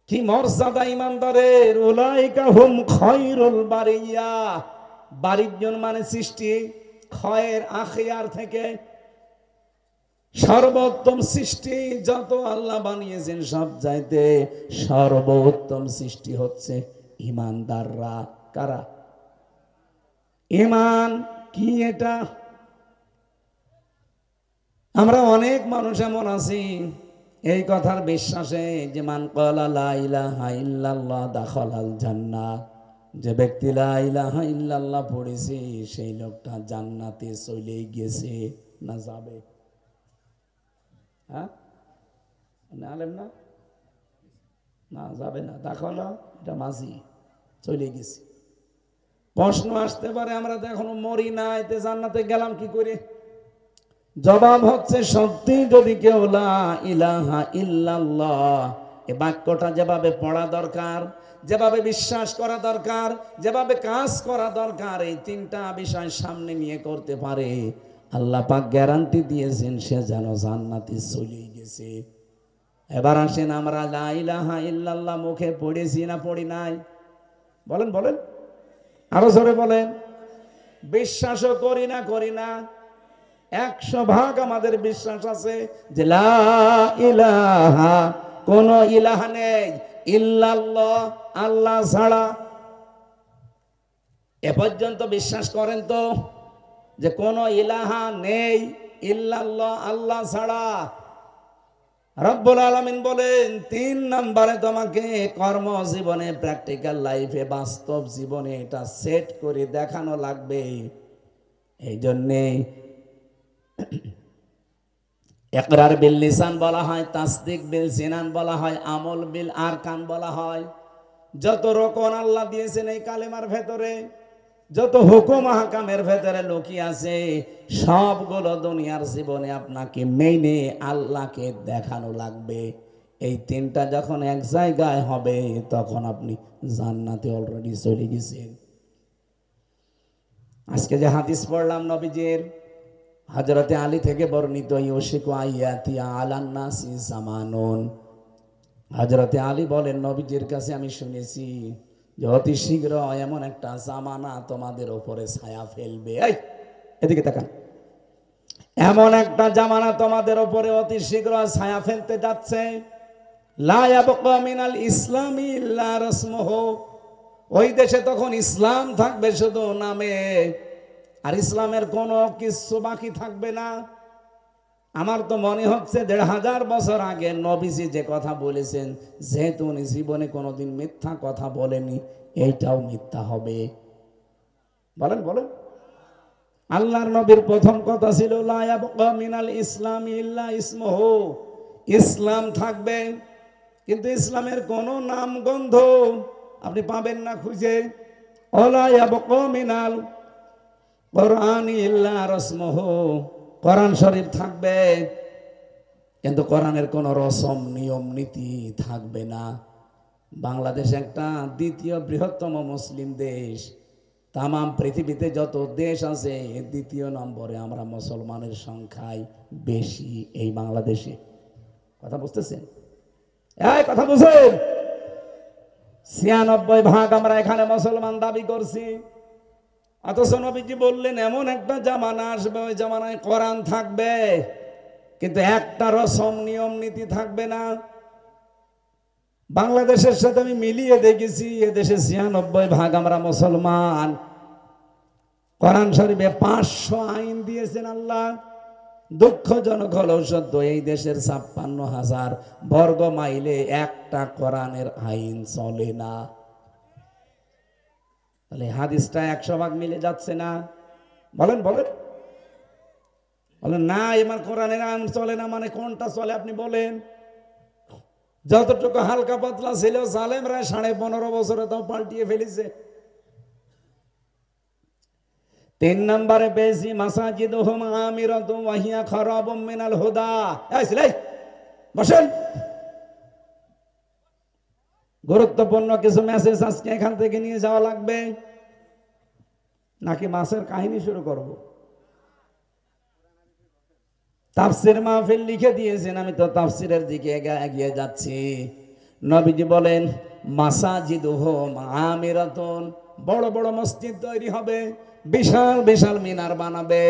কি মর্যাদা ঈমানদারের! উলাইকা হুম খায়রুল বারিয়া, বারিজন মানে সৃষ্টি, খয়ের আখিয়ার থেকে সর্বোত্তম সৃষ্টি যত আল্লাহ বানিয়েছেন, সব চাইতে সর্বোত্তম সৃষ্টি হচ্ছে ইমানদাররা। কারা? ইমান কি এটা? আমরা অনেক মানুষ এমন আছি এই কথার বিশ্বাসে যে মান ক্বালা লা ইলাহা ইল্লাল্লাহ দাখালাল জান্নাহ, যে ব্যক্তি লা ইলাহা ইল্লাল্লাহ পড়েছে সেই লোকটা জান্নাতে চলে গেছে। না যাবে? হ্যাঁ, আলেম না, না যাবে না, দাখালা এটা মাঝি, চলে গেছে। প্রশ্ন আসতে পারে আমরা তো এখনো মরি নাই, তে জান্নাতে গেলাম কি করে? জবাব হচ্ছে সত্যি যদি কেউ লা ইলাহা ইল্লাল্লাহ এই বাক্যটা যেভাবে পড়া দরকার, যেভাবে বিশ্বাস করা দরকার, যেভাবে কাজ করা দরকার, এই তিনটা বিষয় সামনে নিয়ে করতে পারে, আল্লাহ পাক গ্যারান্টি দিয়েছেন সে যেন জান্নাতে চলে গেছে। এবার আসেন, আমরা লা ইলাহা ইল্লাল্লাহ মুখে পড়েছি না পড়ি নাই? বলেন বলেন, আরো জোরে বলেন। বিশ্বাসও করি না করি না? 100% আমাদের বিশ্বাস আছে যে লা ইলাহা, কোন ইলাহা নেই, ইল্লাল্লাহ আল্লাহ ছাড়া। এ পর্যন্ত বিশ্বাস করেন তো যে কোন ইলাহা নেই ইল্লাল্লাহ আল্লাহ ছাড়া? রব্বুল আলামিন বলেন 3 নম্বরে তোমাকে কর্মজীবনে, প্র্যাকটিক্যাল লাইফে, বাস্তব জীবনে এটা সেট করে দেখানো লাগবে। এই জন্যে ইকরার বিল লিসান বলা হয়, তাসদিক বিল জিনান বলা হয়, আমল বিল আরকান বলা হয়। যত রকম আল্লাহ দিয়েছেন এই কালেমার ভেতরে, যত হুকুম আহকামের ভেতরে লুকিয়ে আছে, সবগুলো দুনিয়ার জীবনে আপনাকে মেনে আল্লাহকে দেখানো লাগবে। এই তিনটা যখন এক জায়গায় হবে তখন আপনি জান্নাতে অলরেডি চলে গেছেন। আজকে যে হাদিস পড়লাম নবীজির, হযরতে আলী থেকে বর্ণিত, ইউশিকু আইয়াতি আলান নাসি জামানুন, হযরতে আলী বলেন নবীজির কাছে আমি শুনেছি যে অতি শীঘ্র এমন একটা জামানা তোমাদের উপরে ছায়া ফেলবে। এই এদিকে তাকান, এমন একটা জামানা তোমাদের উপরে অতি শীঘ্র ছায়া ফেলতে যাচ্ছে, লা ইয়াবকা মিনাল ইসলামি ইল্লা রাসমুহু, ওই দেশে তখন ইসলাম থাকবে শুধু নামে, আর ইসলামের কোনো কিছু বাকি থাকবে না। আমার তো মনে হচ্ছে 1500 বছর আগে নবীজি যে কথা বলেছেন, যেহেতু উনি জীবনে কোনোদিন মিথ্যা কথা বলেনি, এইটাও মিথ্যা হবে। বলেন বলেন। আল্লাহর নবীর প্রথম কথা ছিল লা ইয়াবকা মিনাল ইসলামি ইল্লা ইসমুহু, ইসলাম থাকবে কিন্তু ইসলামের কোনো নাম গন্ধ আপনি পাবেন না খুঁজে। ওয়ালা ইয়াবকা মিনাল কোরআনি ইল্লা রাসমুহু, কোরআন শরীফ থাকবে কিন্তু কোরআনের কোনো রসম নিয়ম নীতি থাকবে না। বাংলাদেশ একটা দ্বিতীয় বৃহত্তম মুসলিম দেশ, তাম পৃথিবীতে যত দেশ আছে 2য় নম্বরে আমরা মুসলমানের সংখ্যায় বেশি এই বাংলাদেশে। কথা বুঝতেছেন? এই কথা বুঝেন? 96% আমরা এখানে মুসলমান দাবি করছি, অথচ নবীজি বললেন এমন একটা জামানা আসবে, ওই জামানায় কোরআন থাকবে কিন্তু একটা রসম নিয়ম নীতি থাকবে না। বাংলাদেশের সাথে আমি মিলিয়ে দেখেছি, এদেশে 96% আমরা মুসলমান। কোরআন শরীফে 500 আইন দিয়েছেন আল্লাহ। দুঃখজনক হলেও সত্য, এই দেশের 56,000 বর্গ মাইলে একটা কোরআনের আইন চলে না। তাহলে হাদিসটা 100% মিলে যাচ্ছে না? বলেন বলেন বলেন। না, এবার কোরআনের আইন চলে না মানে কোনটা চলে আপনি বলেন? যতটুকু হালকা পাতলা ছিল জালেমরা 15.5 বছরে তাও পাল্টিয়ে ফেলেছে। 3 নম্বরে পেয়েছি মাসাজিদুহুম আমিরাতুন ওয়া হিয়া খারাবুম মিনাল হুদা। এই বসেন, গুরুত্বপূর্ণ কিছু মেসেজ আজকে এখান থেকে নিয়ে যাওয়া লাগবে। নাকি মাসের কাহিনী শুরু করব? তাফসীর মাহফিল লিখে দিয়েছেন, আমি তো তাফসীরের দিকে এগিয়ে যাচ্ছি। নবীজি বলেন মাসাজিদুহুম আমিরাতুন, বড় বড় মসজিদ তৈরি হবে, বিশাল বিশাল মিনার বানাবে।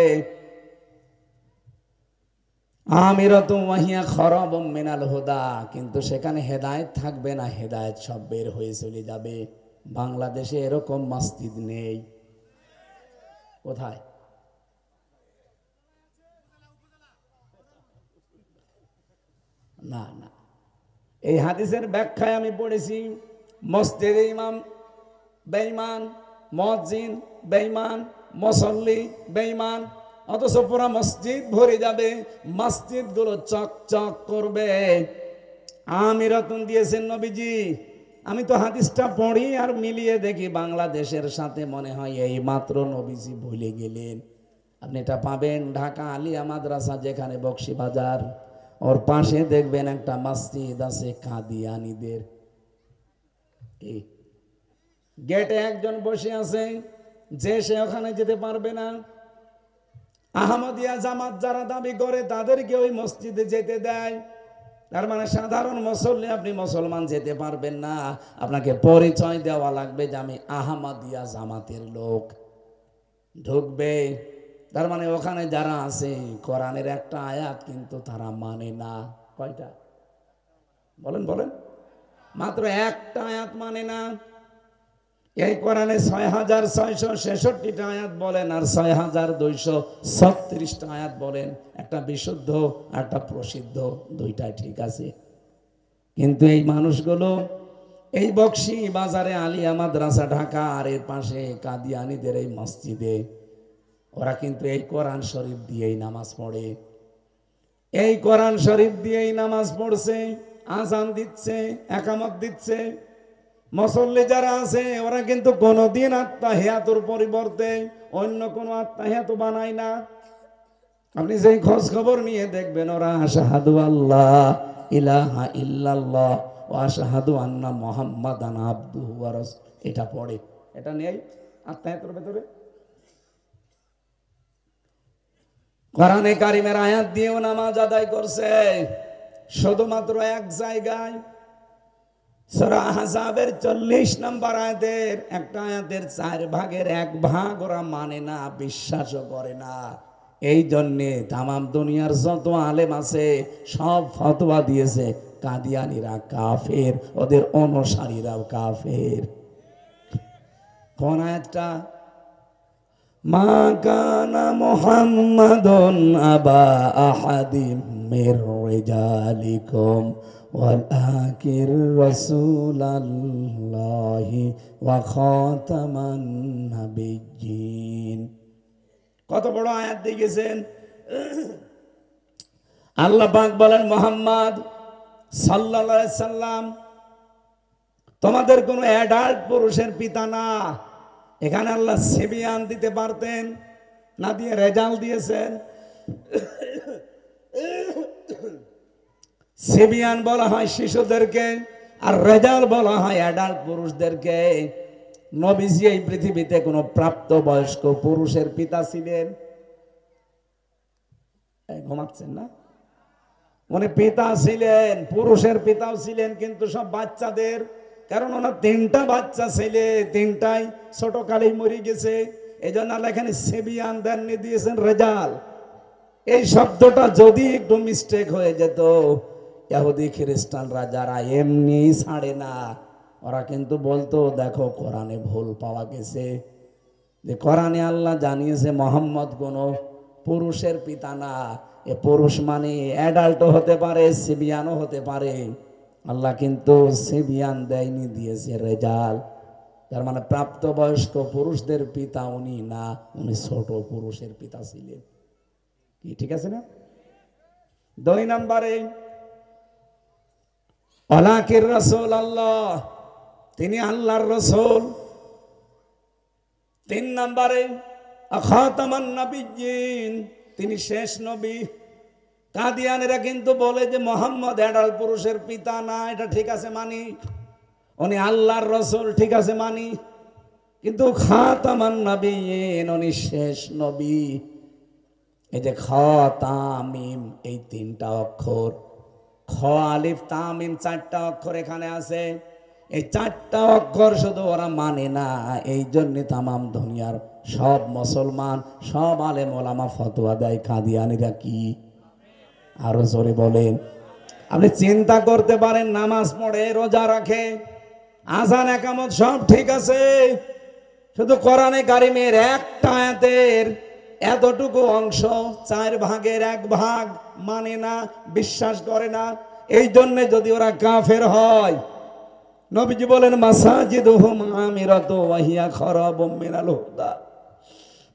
আমিরাতুন ওয়া হিয়া খারাবুম মিনাল হুদা, কিন্তু সেখানে হেদায়েত থাকবে না, হেদায়েত সব বের হয়ে চলে যাবে। বাংলাদেশে এরকম মসজিদ নেই। কোথায়? না না, এই হাদিসের ব্যাখ্যায় আমি পড়েছি মসজিদে ইমাম বেঈমান, মুয়াজ্জিন বেঈমান, মুসল্লি বেঈমান, অথচ পুরা মসজিদ ভরে যাবে, মসজিদ গুলো চকচক করবে। আমিরাতুন দিয়েছেন নবীজি। আমি তো হাদিসটা পড়ি আর মিলিয়ে দেখি বাংলাদেশের সাথে, মনে হয় এই মাত্র নবীজি ভুলে গেলেন। আপনি এটা পাবেন ঢাকা আলিয়া মাদ্রাসা, যেখানে বকশীবাজার, ওর পাশে দেখবেন একটা মসজিদ আছে কাদিয়ানীদের। গেটে একজন বসে আছে, যে সে ওখানে যেতে পারবে না। আহমদিয়া জামাত যারা দাবি করে তাদেরকে ওই মসজিদে যেতে দেয়। তার মানে সাধারণ মুসল্লি, আপনি মুসলমান, যেতে পারবেন না। আপনাকে পরিচয় দেওয়া লাগবে যে আমি আহমদিয়া জামাতের লোক, ঢুকবে। তার মানে ওখানে যারা আছে কোরআনের একটা আয়াত কিন্তু তারা মানে না। কয়টা বলেন বলেন? মাত্র একটা আয়াত মানে না। এই কোরআনে ৬,৬৬৬টা আয়াত বলেন আর ৬,২৩৬টা আয়াত বলেন। একটা বিশুদ্ধ, একটা প্রসিদ্ধ, দুইটাই ঠিক আছে। কিন্তু এই মানুষগুলো এই বকশী বাজারে আলিয়া মাদ্রাসা ঢাকা আর এর পাশে কাদিয়ানীদের এই মসজিদে, ওরা কিন্তু এই কোরআন শরীফ দিয়েই নামাজ পড়ে। এই কোরআন শরীফ দিয়েই নামাজ পড়ছে, আযান দিচ্ছে, একামত দিচ্ছে। মুসল্লি যারা আছে ওরা কিন্তু কোনদিন আত্তাহিয়াতুর পরিবর্তে অন্য কোন আত্তাহিয়াত বানায় না। আপনি যেই খোঁজ খবর নিয়ে দেখবেন, ওরা আশহাদু আল্লাহ ইলাহা ইল্লাল্লাহ ওয়া আশহাদু আন্না মুহাম্মাদান আবদুহু ওয়া রাসূলুহু, এটা পড়ে। এটা নেই আত্তাহিয়াতুর ভেতরে। কোরআনে কারিমের আয়াত দিয়েও নামাজ আদায় করছে, শুধুমাত্র এক জায়গায়। সূরা আহজাবের 40 নম্বর আয়াতের একটা আয়াতের 4 ভাগের 1 ভাগ ওরা মানে না, বিশ্বাসও করে না। এই জন্যে তামাম দুনিয়ার যত আলেম আছে সব ফতোয়া দিয়েছে কাদিয়ানীরা কাফের, ওদের অনুসারীরাও কাফের। কোন আয়াতটা? মা কানা মুহাম্মাদুন আবা আহাদিম মির রিজালিকুম ওয়ালাকির রাসূলুল্লাহি ওয়া খাতামান নাবিয়্যিন। কত বড় আয়াত দেখেছেন। আল্লাহ পাক বলেন, মুহাম্মদ সাল্লাল্লাহু আলাইহি সাল্লাম তোমাদের কোনো অ্যাডাল্ট পুরুষের পিতা না। এখানে আল্লাহ সেবিয়ান দিতে পারতেন, না দিয়ে রেজাল দিয়েছেন। সেবিয়ান বলা হয় শিশুদেরকে, আর রেজাল বলা হয় অ্যাডাল্ট পুরুষদেরকে। নবীজি এই পৃথিবীতে কোনো প্রাপ্তবয়স্ক পুরুষের পিতা ছিলেন? ঘুমাচ্ছেন না? উনি পিতা ছিলেন, পুরুষের পিতাও ছিলেন, কিন্তু সব বাচ্চাদের। কারণ ওনার 3টা বাচ্চা ছেলে, 3টাই ছোট কালেই মরে গেছে। এই জন্য আল্লাহ এখানে সেবিয়ান দেননি, দিয়েছেন রেজাল। এই শব্দটা যদি একটু মিস্টেক হয়ে যেত, ইহুদি খ্রিস্টানরা যারা এমনি ছাড়ে না, ওরা কিন্তু বলতো দেখো কোরআনে ভুল পাওয়া গেছে। যে কোরআনে আল্লাহ জানিয়েছে মোহাম্মদ কোনো পুরুষের পিতা না। এ পুরুষ মানে অ্যাডাল্টও হতে পারে, সেবিয়ানও হতে পারে। আল্লাহ কিন্তু সেবিয়ান দেয়নি, দিয়েছে রেজাল। তার মানে প্রাপ্তবয়স্ক পুরুষদের পিতা উনি না, উনি ছোট পুরুষের পিতা ছিলেন। কি ঠিক আছে না? 2 নম্বরে ওয়ালাকির রাসূল আল্লাহ, তিনি আল্লাহর রাসূল। 3 নম্বরে খাতামান নাবিয়্যিন, তিনি শেষ নবী। কাদিয়ানীরা কিন্তু বলে যে মোহাম্মদ অ্যাডাল্ট পুরুষের পিতা না, এটা ঠিক আছে মানি। উনি আল্লাহর রাসূল, ঠিক আছে মানি। কিন্তু খাতামান নাবিয়্যিন, উনি শেষ নবী। এই যে খ তা মিম, এই 3টা অক্ষর, খ আলিফ তা মিম 4টা অক্ষর এখানে আছে। এই 4টা অক্ষর শুধু ওরা মানে না। এই জন্য তামাম দুনিয়ার সব মুসলমান, সব আলেম ওলামা ফতোয়া দেয় কাদিয়ানীরা কি। আরো জোরে বলেন। আপনি চিন্তা করতে পারেন, নামাজ পড়ে, রোজা রাখে, আযান একামত সব ঠিক আছে, শুধু কোরআনে কারিমের একটা আয়াতের এতটুকু অংশ 1/4 মানে না, বিশ্বাস করে না। এই জন্য যদি ওরা কাফের হয়, নবীজি বলেন মাসাজিদুহুম আমিরাতু ওয়া হিয়া খারাবুম মিনাল হুদা।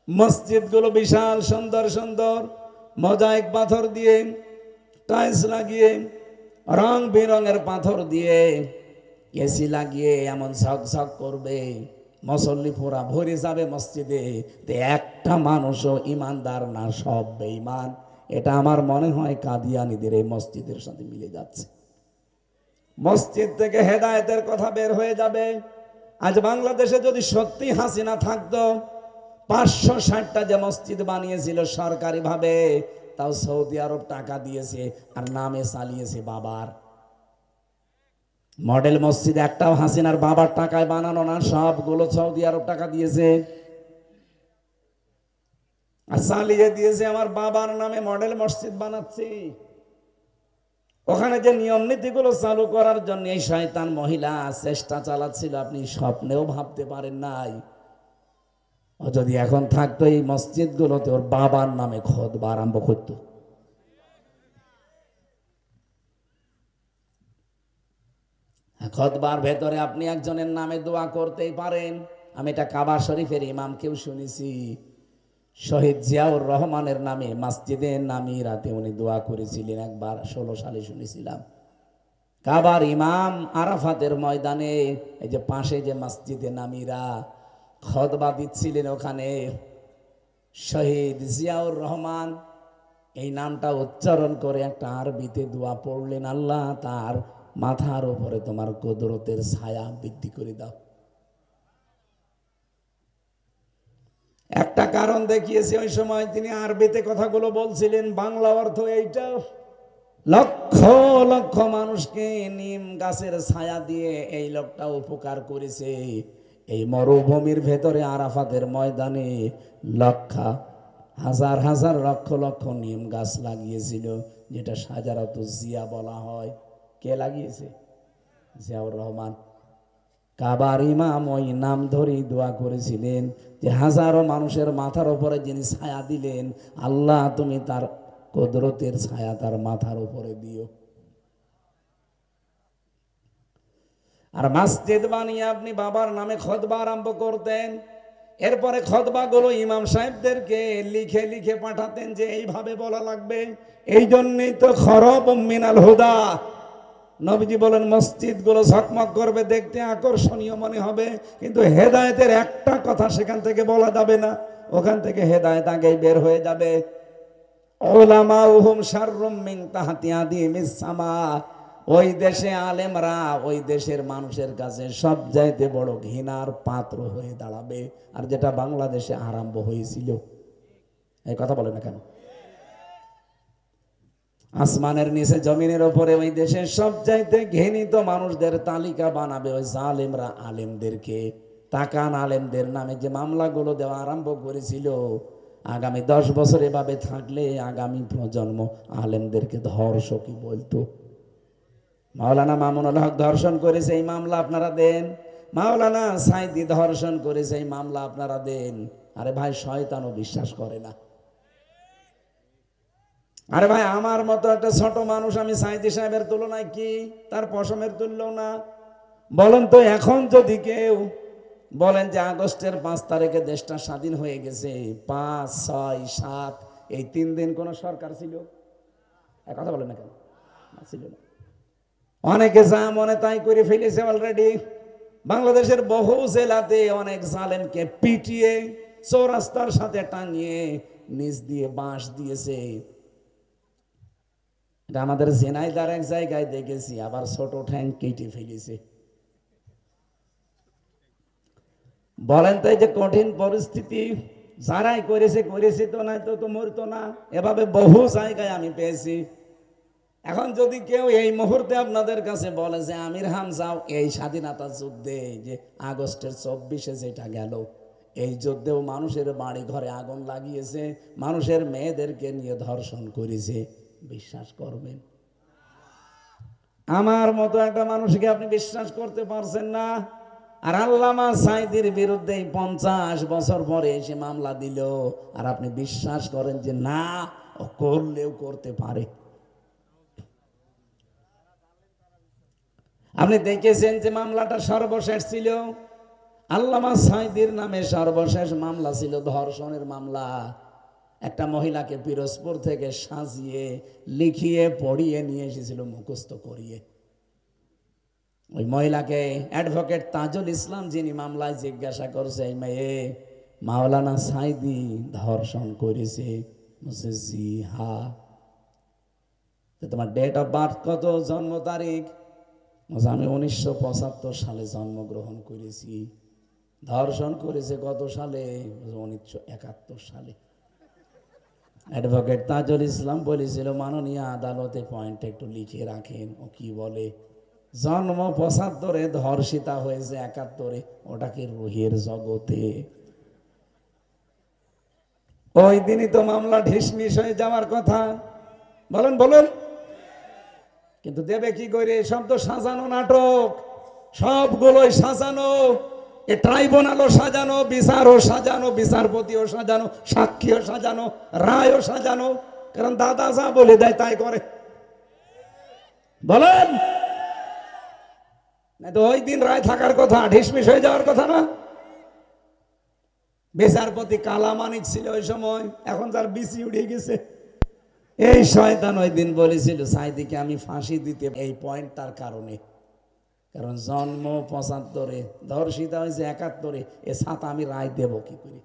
মসজিদগুলো বিশাল সুন্দর সুন্দর মোজাইক পাথর দিয়ে, টাইলস লাগিয়ে, রং বেরঙের পাথর দিয়ে, এসি লাগিয়ে এমন ঝকঝক করবে, মুসল্লি পুরা ভরে যাবে মসজিদে, একটা মানুষও ইমানদার না, সব বেঈমান। এটা আমার মনে হয় কাদিয়ানীদের এই মসজিদের সাথে মিলে যাচ্ছে। মসজিদ থেকে হেদায়েতের কথা বের হয়ে যাবে। আজ বাংলাদেশে যদি সত্যি হাসিনা থাকতো, 560টা যে মসজিদ বানিয়েছিল সরকারি ভাবে, তাও সৌদি আরব টাকা দিয়েছে আর নামে চালিয়েছে বাবার। মডেল মসজিদ একটাও হাসিনার বাবার টাকায় বানানো না, সবগুলো সৌদি আরব টাকা দিয়েছে আর চালিয়ে দিয়েছে আমার বাবার নামে মডেল মসজিদ বানাচ্ছি। ওখানে যে নিয়ম নীতিগুলো চালু করার জন্য এই শয়তান মহিলা চেষ্টা চালাচ্ছিল, আপনি স্বপ্নেও ভাবতে পারেন নাই। ও যদি এখন থাকতো, এই মসজিদগুলোতে ওর বাবার নামে খুতবা আরম্ভ করত। খুতবার ভেতরে আপনি একজনের নামে দোয়া করতেই পারেন। আমি এটা কাবা শরীফের ইমামকেও শুনেছি, শহীদ জিয়াউর রহমানের নামে মসজিদে নামিরাতে উনি দোয়া করেছিলেন একবার, 16 সালে শুনেছিলাম। কাবার ইমাম আরাফাতের ময়দানে, এই যে পাশে যে মসজিদে নামিরা, খুতবা দিচ্ছিলেন, ওখানে শহীদ জিয়াউর রহমান এই নামটা উচ্চারণ করে একটা আরবিতে দোয়া পড়লেন, আল্লাহ তার মাথার উপরে তোমার কুদরতের ছায়া বৃদ্ধি করে দাও। একটা কারণ দেখিয়েছে, ওই সময় তিনি আরবিতে কথাগুলো বলছিলেন, বাংলা অর্থ এইটা, লক্ষ লক্ষ মানুষকে নিম গাছের ছায়া দিয়ে এই লোকটা উপকার করেছে। এই মরুভূমির ভেতরে আরাফাতের ময়দানে হাজার হাজার লক্ষ লক্ষ নিম গাছ লাগিয়েছিল, যেটা শাজারাতু জিয়া বলা হয়। কে লাগিয়েছে? জিয়াউর রহমান। কাবার ইমাম ওই নাম ধরেই দোয়া করেছিলেন যে হাজারো মানুষের মাথার উপরে যিনি ছায়া দিলেন, আল্লাহ তুমি তার কুদরতের ছায়া তার মাথার উপরে দিও। আর মসজিদ বানিয়ে আপনি বাবার নামে খুতবা আরম্ভ করতেন। এরপরে খুতবাগুলো ইমাম সাহেবদেরকে লিখে লিখে পাঠাতেন যে এইভাবে বলা লাগবে। এই জন্যই তো খারাবুম মিনাল হুদা। নবীজি বলেন মসজিদগুলো ঝকমক করবে, দেখতে আকর্ষণীয় মনে হবে, কিন্তু হেদায়েতের একটা কথা সেখান থেকে বলা যাবে না, ওখান থেকে হেদায়েত আগেই বের হয়ে যাবে। উলামাউহুম শাররুম মিন তাহতি আদিমিস সামা। ওই দেশে আলেমরা ওই দেশের মানুষের কাছে সবচাইতে বড় ঘৃণার পাত্র হয়ে দাঁড়াবে। আর যেটা বাংলাদেশে আরম্ভ হয়েছিল, এই কথা বলে না কেন? আসমানের নিচে জমিনের উপরে ওই দেশের সবচাইতে ঘৃণিত মানুষদের তালিকা বানাবে ওই জালেমরা আলেমদেরকে। তাকান, আলেমদের নামে যে মামলাগুলো দেওয়া আরম্ভ করেছিল, আগামী 10 বছর এভাবে থাকলে আগামী প্রজন্ম আলেমদেরকে ধর্ষকই বলতো। মাওলানা মামুনুল হক ধর্ষণ করেছে, এই মামলা আপনারা দেন। মাওলানা সাইদি ধর্ষণ করেছে, এই মামলা আপনারা দেন। আরে ভাই, শয়তানও বিশ্বাস করে না। আরে ভাই, আমার মতো একটা ছোট মানুষ, আমি সাইদি সাহেবের তুলনায় কি তার পশমের তুললেও না? বলেন তো, এখন যদি কেউ বলেন যে আগস্টের 5 তারিখে দেশটা স্বাধীন হয়ে গেছে, 5, 6, 7 এই 3 দিন কোন সরকার ছিল? এক কথা বলেন না কেন? ছিল না। অনেকে যা মনে তাই করে ফেলেছে অলরেডি। বাংলাদেশের বহু জেলাতে অনেক জালেমকে পিটিয়ে চৌরাস্তার সাথে টাঙিয়ে নিচ দিয়ে বাঁশ দিয়েছে। এটা আমাদের ঝিনাইদহের এক জায়গায় দেখেছি, আবার ছোট ঠ্যাং কেটে ফেলেছে। বলেন তো, এই যে কঠিন পরিস্থিতি, যারাই করেছে তো নাই তো মরতো না। এভাবে বহু জায়গায় আমি পেয়েছি। এখন যদি কেউ এই মুহূর্তে আপনাদের কাছে বলে যে আমির হামজাও এই স্বাধীনতা যুদ্ধে, যে আগস্টের 24-এ যেটা গেল, এই যুদ্ধেও মানুষের বাড়ি ঘরে আগুন লাগিয়েছে, মানুষের মেয়েদেরকে নিয়ে ধর্ষণ করেছে, বিশ্বাস করবেন? আমার মতো একটা মানুষকে আপনি বিশ্বাস করতে পারছেন না। আর আল্লামা সাঈদীর বিরুদ্ধে 50 বছর পরে এসে মামলা দিল, আর আপনি বিশ্বাস করেন যে না, ও করলেও করতে পারে। আপনি দেখেছেন যে মামলাটা সর্বশেষ ছিল, আল্লামা সাঈদীর নামে সর্বশেষ মামলা ছিল ধর্ষণের মামলা। একটা মহিলাকে পিরোজপুর থেকে সাজিয়ে লিখিয়ে পড়িয়ে নিয়ে এসেছিল মুখস্থ করিয়ে। ওই মহিলাকে অ্যাডভোকেট তাজুল ইসলাম যিনি মামলায় জিজ্ঞাসা করছে, এই মেয়ে মাওলানা সাঈদী ধর্ষণ করেছে? বলছে জি হ্যাঁ। তোমার ডেট অফ বার্থ কত, জন্ম তারিখ? বলছে আমি 1975 সালে জন্মগ্রহণ করেছি। ধর্ষণ করেছে কত সালে? 1971 সালে। অ্যাডভোকেট তাজুল ইসলাম বলেছিল, মাননীয় আদালতে পয়েন্ট একটু লিখে রাখেন। ও কি বলে? জন্ম 75-এ, ধর্ষিতা হয়েছে 71-এ, ওটাকে রুহের জগতে। ওই দিনই তো মামলা ঢিসমিস হয়ে যাওয়ার কথা। বলেন বলেন, কিন্তু দেবে কি করে? সব তো সাজানো নাটক, সবগুলোই সাজানো। এ ট্রাইব্যুনালও সাজানো, বিচারও সাজানো, বিচারপতিও সাজানো, সাক্ষীও সাজানো, রায়ও সাজানো। কারণ দাদা যা বলে দেয় তাই করে। বলেন না তো ওই দিন রায় থাকার কথা, ঢিসমিস হয়ে যাওয়ার কথা না? বিচারপতি কালামানিক ছিল ওই সময়, এখন তার বিসি উড়ে গেছে। এই শয়তান ওই দিন বলেছিল সাঈদীকে আমি ফাঁসি দিতে, এই পয়েন্টটার কারণে। কারণ জন্ম 75-এ, ধর্ষিতা হয়েছে 71-এ, এ সাথে আমি রায় দেব কি করে?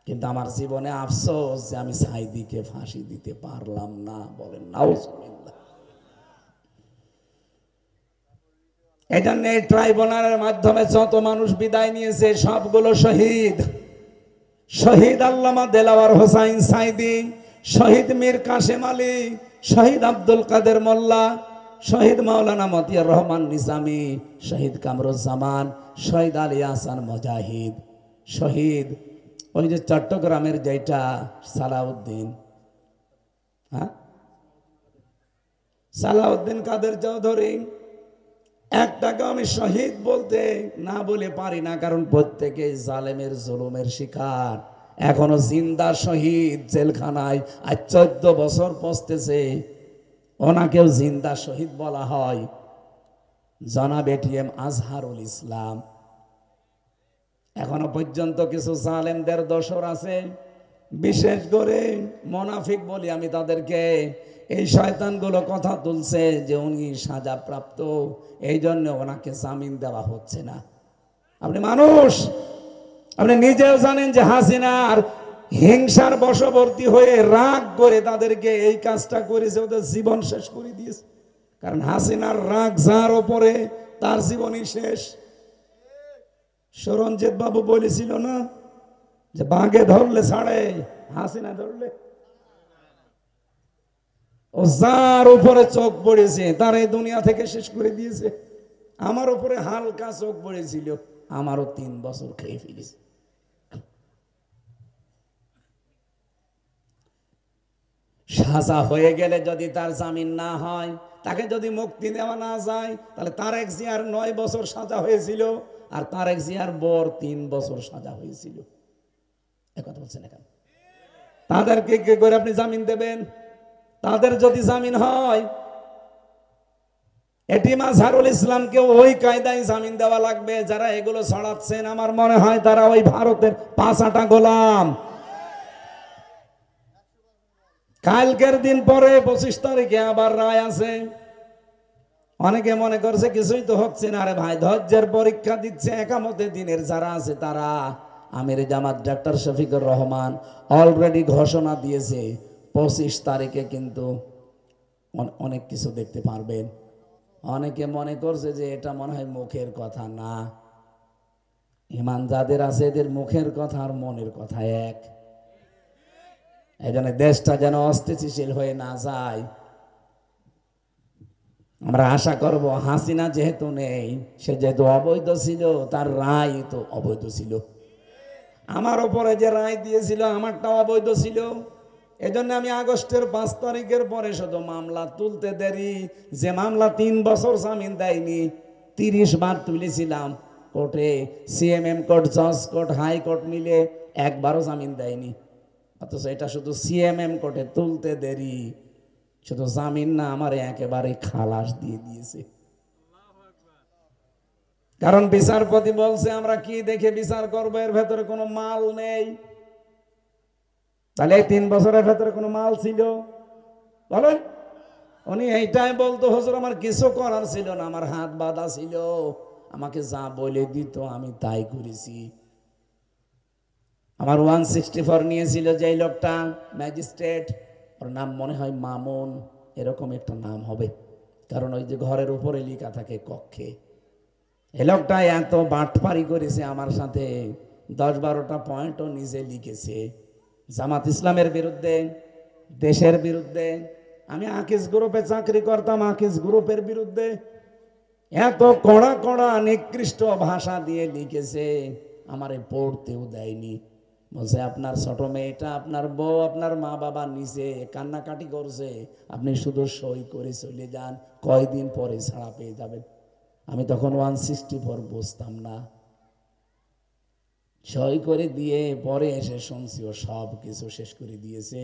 কিন্তু আমার জীবনে আফসোস যে আমি সাঈদীকে ফাঁসি দিতে পারলাম না। বলেন নাউজুবিল্লাহ। এই জন্য এই ট্রাইব্যুনালের মাধ্যমে যত মানুষ বিদায় নিয়েছে সবগুলো শহীদ। শহীদ আল্লামা দেলাওয়ার হোসাইন সাঈদী, শহীদ মীর কাসেম আলী, শহীদ আব্দুল কাদের মোল্লা, শহীদ মাওলানা মতিয়ার রহমান নিজামী, শহীদ কামরুজ্জামান, শহীদ আলী আহসান মুজাহিদ, শহীদ ওই যে চট্টগ্রামের যেটা সালাউদ্দিন, হ্যাঁ সালাউদ্দিন কাদের চৌধুরী। একটাকে আমি শহীদ বলতে না বলে পারি না, কারণ প্রত্যেকে জালেমের জুলুমের শিকার। এখনো জিন্দা শহীদ জেলখানায়, আজ 14 বছর পচতেছে, ওনাকেও জিন্দা শহীদ বলা হয়। জনাব এটিএম আজহারুল ইসলাম। এখনো পর্যন্ত কিছু জালেমদের দোসর আছে, বিশেষ করে মুনাফিক বলি আমি তাদেরকে। এই শয়তানগুলো কথা তুলছে যে উনি সাজাপ্রাপ্ত, এই জন্য ওনাকে জামিন দেওয়া হচ্ছে না। আপনি মানুষ, আপনি নিজেও জানেন যে হাসিনার হিংসার বশবর্তী হয়ে রাগ করে তাদেরকে এই কাজটা করেছে, ওদের জীবন শেষ করে দিয়েছে। কারণ হাসিনার রাগ যার ওপরে তার জীবনই শেষ। সরঞ্জিত বাবু বলেছিল না যে বাঘে ধরলে ছাড়ে, হাসিনা ধরলে। ও যার উপরে চোখ পড়েছে তার এই দুনিয়া থেকে শেষ করে দিয়েছে। আমার উপরে হালকা চোখ পড়েছিল, আমারও 3 বছর খেয়ে ফেলেছে। সাজা হয়ে গেলে যদি তার জামিন না হয়, তাকে যদি মুক্তি দেওয়া না যায়, তাহলে তারেক জিয়ার 9 বছর সাজা হয়েছিল, আর তারেক জিয়ার বর 3 বছর সাজা হয়েছিল। একথা বলছেন এখন। তাদেরকে কি করে আপনি জামিন দেবেন? তাদের যদি জামিন হয়, এটিএম আজহারুল ইসলামকে ওই কায়দায় জামিন দেওয়া লাগবে। যারা এগুলো ছড়াচ্ছেন আমার মনে হয় তারা ওই ভারতের 5 আটা গোলাম। কালকের দিন পরে 25 তারিখে আবার রায় আছে। অনেকে মনে করছে কিছুই তো হচ্ছে না। আরে ভাই, ধৈর্যের পরীক্ষা দিচ্ছে একামতে দিনের যারা আছে তারা। আমির জামাত ডাক্তার শফিকুর রহমান অলরেডি ঘোষণা দিয়েছে 25 তারিখে কিন্তু অনেক কিছু দেখতে পারবেন। অনেকে মনে করছে যে এটা মনে হয় মুখের কথা না। ইমান যাদের আছে এদের মুখের কথা আর মনের কথা এক। এই জন্য দেশটা যেন অস্থিতিশীল হয়ে না যায়। আমরা আশা করব হাসিনা যেহেতু নেই, সে যেহেতু অবৈধ ছিল, তার রায় তো অবৈধ ছিল। আমার উপরে যে রায় দিয়েছিল আমারটাও অবৈধ ছিল। এজন্য আমি আগস্টের 5 তারিখের পরে শুধু মামলা তুলতে দেরি, যে মামলা 3 বছর জামিন দেয়নি 30 বার তুলেছিলাম কোর্টে, সিএমএম কোর্ট, জজ কোর্ট, হাইকোর্ট মিলে একবারও জামিন দেয়নি। অথচ এটা শুধু সিএমএম কোর্টে তুলতে দেরি, শুধু জামিন না, আমার একেবারে খালাস দিয়ে দিয়েছে। কারণ বিচারপতি বলছে আমরা কি দেখে বিচার করবো, এর ভেতরে কোনো মাল নেই। তাহলে এই 3 বছরের ভেতরে কোনো মাল ছিল বলেন? উনি এইটাই বলতো, হুজুর আমার কিছু করার ছিল না, আমার হাত বাঁধা ছিল, আমাকে যা বলে দিত আমি তাই করেছি। আমার 164 নিয়েছিল যে লোকটা ম্যাজিস্ট্রেট, ওর নাম মনে হয় মামুন, এরকম একটা নাম হবে, কারণ ওই যে ঘরের উপরে লেখা থাকে কক্ষে। এই লোকটা এত বাটপারি করেছে আমার সাথে, 10-12টা পয়েন্টও নিজে লিখেছে জামাত ইসলামের বিরুদ্ধে, দেশের বিরুদ্ধে। আমি আকিজ গ্রুপে চাকরি করতাম, আকিজ গ্রুপের বিরুদ্ধে এত কড়া কড়া নিকৃষ্ট ভাষা দিয়ে লিখেছে, আমারে পড়তেও দেয়নি। বলছে আপনার ছোট মেয়েটা, আপনার বউ, আপনার মা বাবা নিচে কান্নাকাটি করছে, আপনি শুধু সই করে চলে যান, কয়দিন পরে ছাড়া পেয়ে যাবেন। আমি তখন 164 বুঝতাম না, সই করে দিয়ে পরে এসে শুনছি ও সব কিছু শেষ করে দিয়েছে।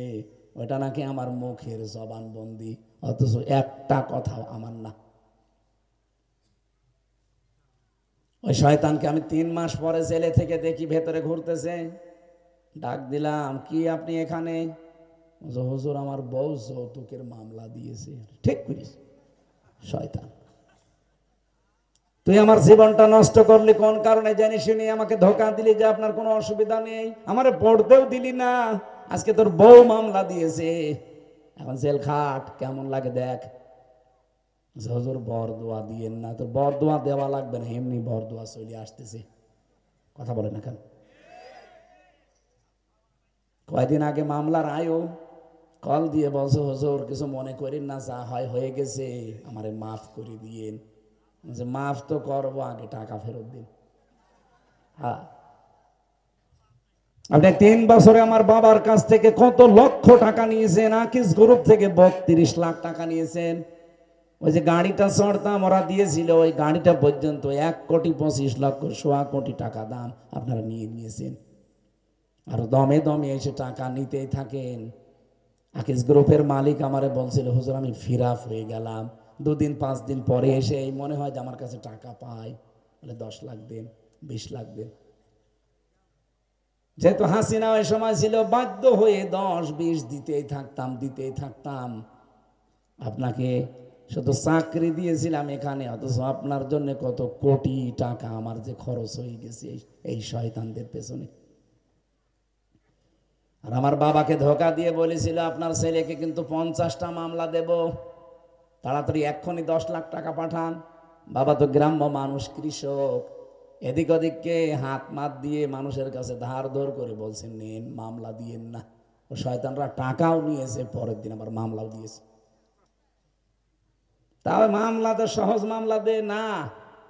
ওটা নাকি আমার মুখের জবানবন্দি, অথচ একটা কথাও আমার না। ওই শয়তানকে আমি 3 মাস পরে জেলে থেকে দেখি ভেতরে ঘুরতেছে। ডাক দিলাম, কি আপনি এখানে? হুজুর আমার বউ যৌতুকের মামলা দিয়েছে। ঠিক করিস শয়তান, তুই আমার জীবনটা নষ্ট করলি কোন কারণে জানি শুনি, আমাকে ধোকা দিলি যে আপনার কোনো অসুবিধা নেই, আমারে পড়তেও দিলি না, আজকে তোর বউ মামলা দিয়েছে, এখন জেল খাট, কেমন লাগে দেখ। হুজুর বরদোয়া দিয়েন না। তো বরদোয়া দেওয়া লাগবে না, এমনি বরদোয়া চলে আসতেছে, কথা বলে না কেন? কয়দিন আগে মামলার আয়ও কল দিয়ে বলছে, হুজুর কিছু মনে করেন না, যা হয় হয়ে গেছে, আমারে মাফ করে দিয়েন। যে মাফ তো করবো, আগে টাকা ফেরত দিন। হ্যাঁ, আপনি 3 বছরে আমার বাবার কাছ থেকে কত লক্ষ টাকা নিয়েছেন, আকিজ গ্রুপ থেকে 32 লাখ টাকা নিয়েছেন। ওই যে গাড়িটা চড়তাম ওরা দিয়েছিল, ওই গাড়িটা পর্যন্ত 1,25,00,000 সোয়া কোটি টাকা দাম আপনারা নিয়ে নিয়েছেন। আর দমে দমে এসে টাকা নিতেই থাকেন। আকিজ গ্রুপের মালিক আমারে বলছিল, হুজুর আমি ফিরাফ হয়ে গেলাম, 2 দিন 5 দিন পরে এসে এই মনে হয় যে আমার কাছে টাকা পাই, বলে 10 লাখ দেন, 20 লাখ দেন। যেহেতু হাসিনা ওই সময় ছিল, বাধ্য হয়ে 10-20 দিতেই থাকতাম। আপনাকে শুধু চাকরি দিয়েছিলাম এখানে, অথচ আপনার জন্য কত কোটি টাকা আমার যে খরচ হয়ে গেছে এই শয়তানদের পেছনে। আর আমার বাবাকে ধোকা দিয়ে বলেছিল, আপনার ছেলেকে কিন্তু 50টা মামলা দেব, তাড়াতাড়ি এক্ষুনি 10 লাখ টাকা পাঠান। বাবা তো গ্রাম্য মানুষ, কৃষক, এদিক ওদিককে হাত মাত দিয়ে মানুষের কাছে ধার ধর করে বলছেন নেন, মামলা দিয়েন না। ও শয়তানরা টাকাও নিয়েছে, পরের দিন আবার মামলাও দিয়েছে। তাও মামলা তো সহজ মামলা দে না,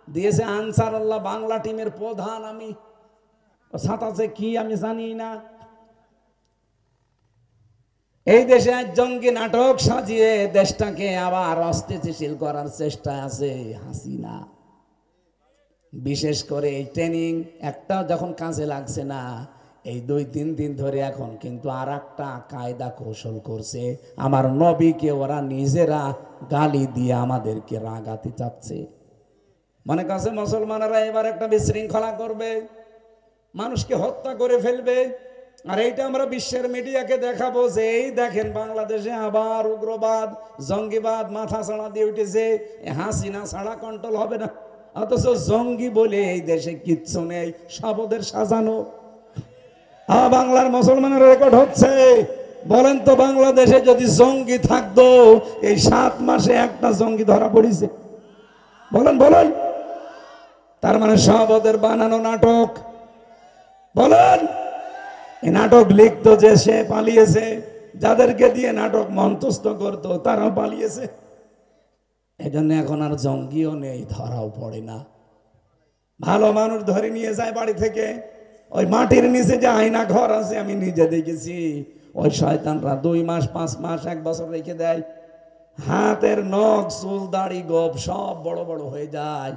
দিয়েছে আনসারুল্লাহ বাংলা টিমের প্রধান। আমি ও সাতাশে কি আমি জানি না। এই দেশে জঙ্গি নাটক সাজিয়ে দেশটাকে আবার অস্থিতিশীল করার চেষ্টা আছে হাসিনা। বিশেষ করে এই ট্রেনিং একটা যখন কাজে লাগছে না, এই 2-3 দিন ধরে এখন কিন্তু আর একটা কায়দা কৌশল করছে। আমার নবীকে ওরা নিজেরা গালি দিয়ে আমাদেরকে রাগাতে চাচ্ছে। মনে করছে মুসলমানেরা এবার একটা বিশৃঙ্খলা করবে, মানুষকে হত্যা করে ফেলবে, আর এইটা আমরা বিশ্বের মিডিয়াকে দেখাবো যে এই দেখেন বাংলাদেশে আবার উগ্রবাদ, জঙ্গিবাদ মাথা ছাড়া দিয়ে উঠেছে, হাসিনা ছাড়া কন্ট্রোল হবে না। অথচ জঙ্গি বলে এই দেশে কিচ্ছু নেই, সব ওদের সাজানো। বাংলার মুসলমানের রেকর্ড হচ্ছে। বলেন তো, বাংলাদেশে যদি জঙ্গি থাকতো, এই 7 মাসে একটা জঙ্গি ধরা পড়েছে? বলেন বলেন। তার মানে সব ওদের বানানো নাটক। বলেন, এই নাটক লিখতো যে সে পালিয়েছে, যাদেরকে দিয়ে নাটক মঞ্চস্থ করতো তারাও পালিয়েছে। এই জন্য এখন আর জঙ্গিও নেই, ধরাও পড়ে না। ভালো মানুষ ধরে নিয়ে যায় বাড়ি থেকে, ওই মাটির নিচে যে আয়না ঘর আছে আমি নিজে দেখেছি, ওই শয়তানরা 2 মাস 5 মাস 1 বছর রেখে দেয়, হাতের নখ চুল দাড়ি গোপ সব বড় বড় হয়ে যায়।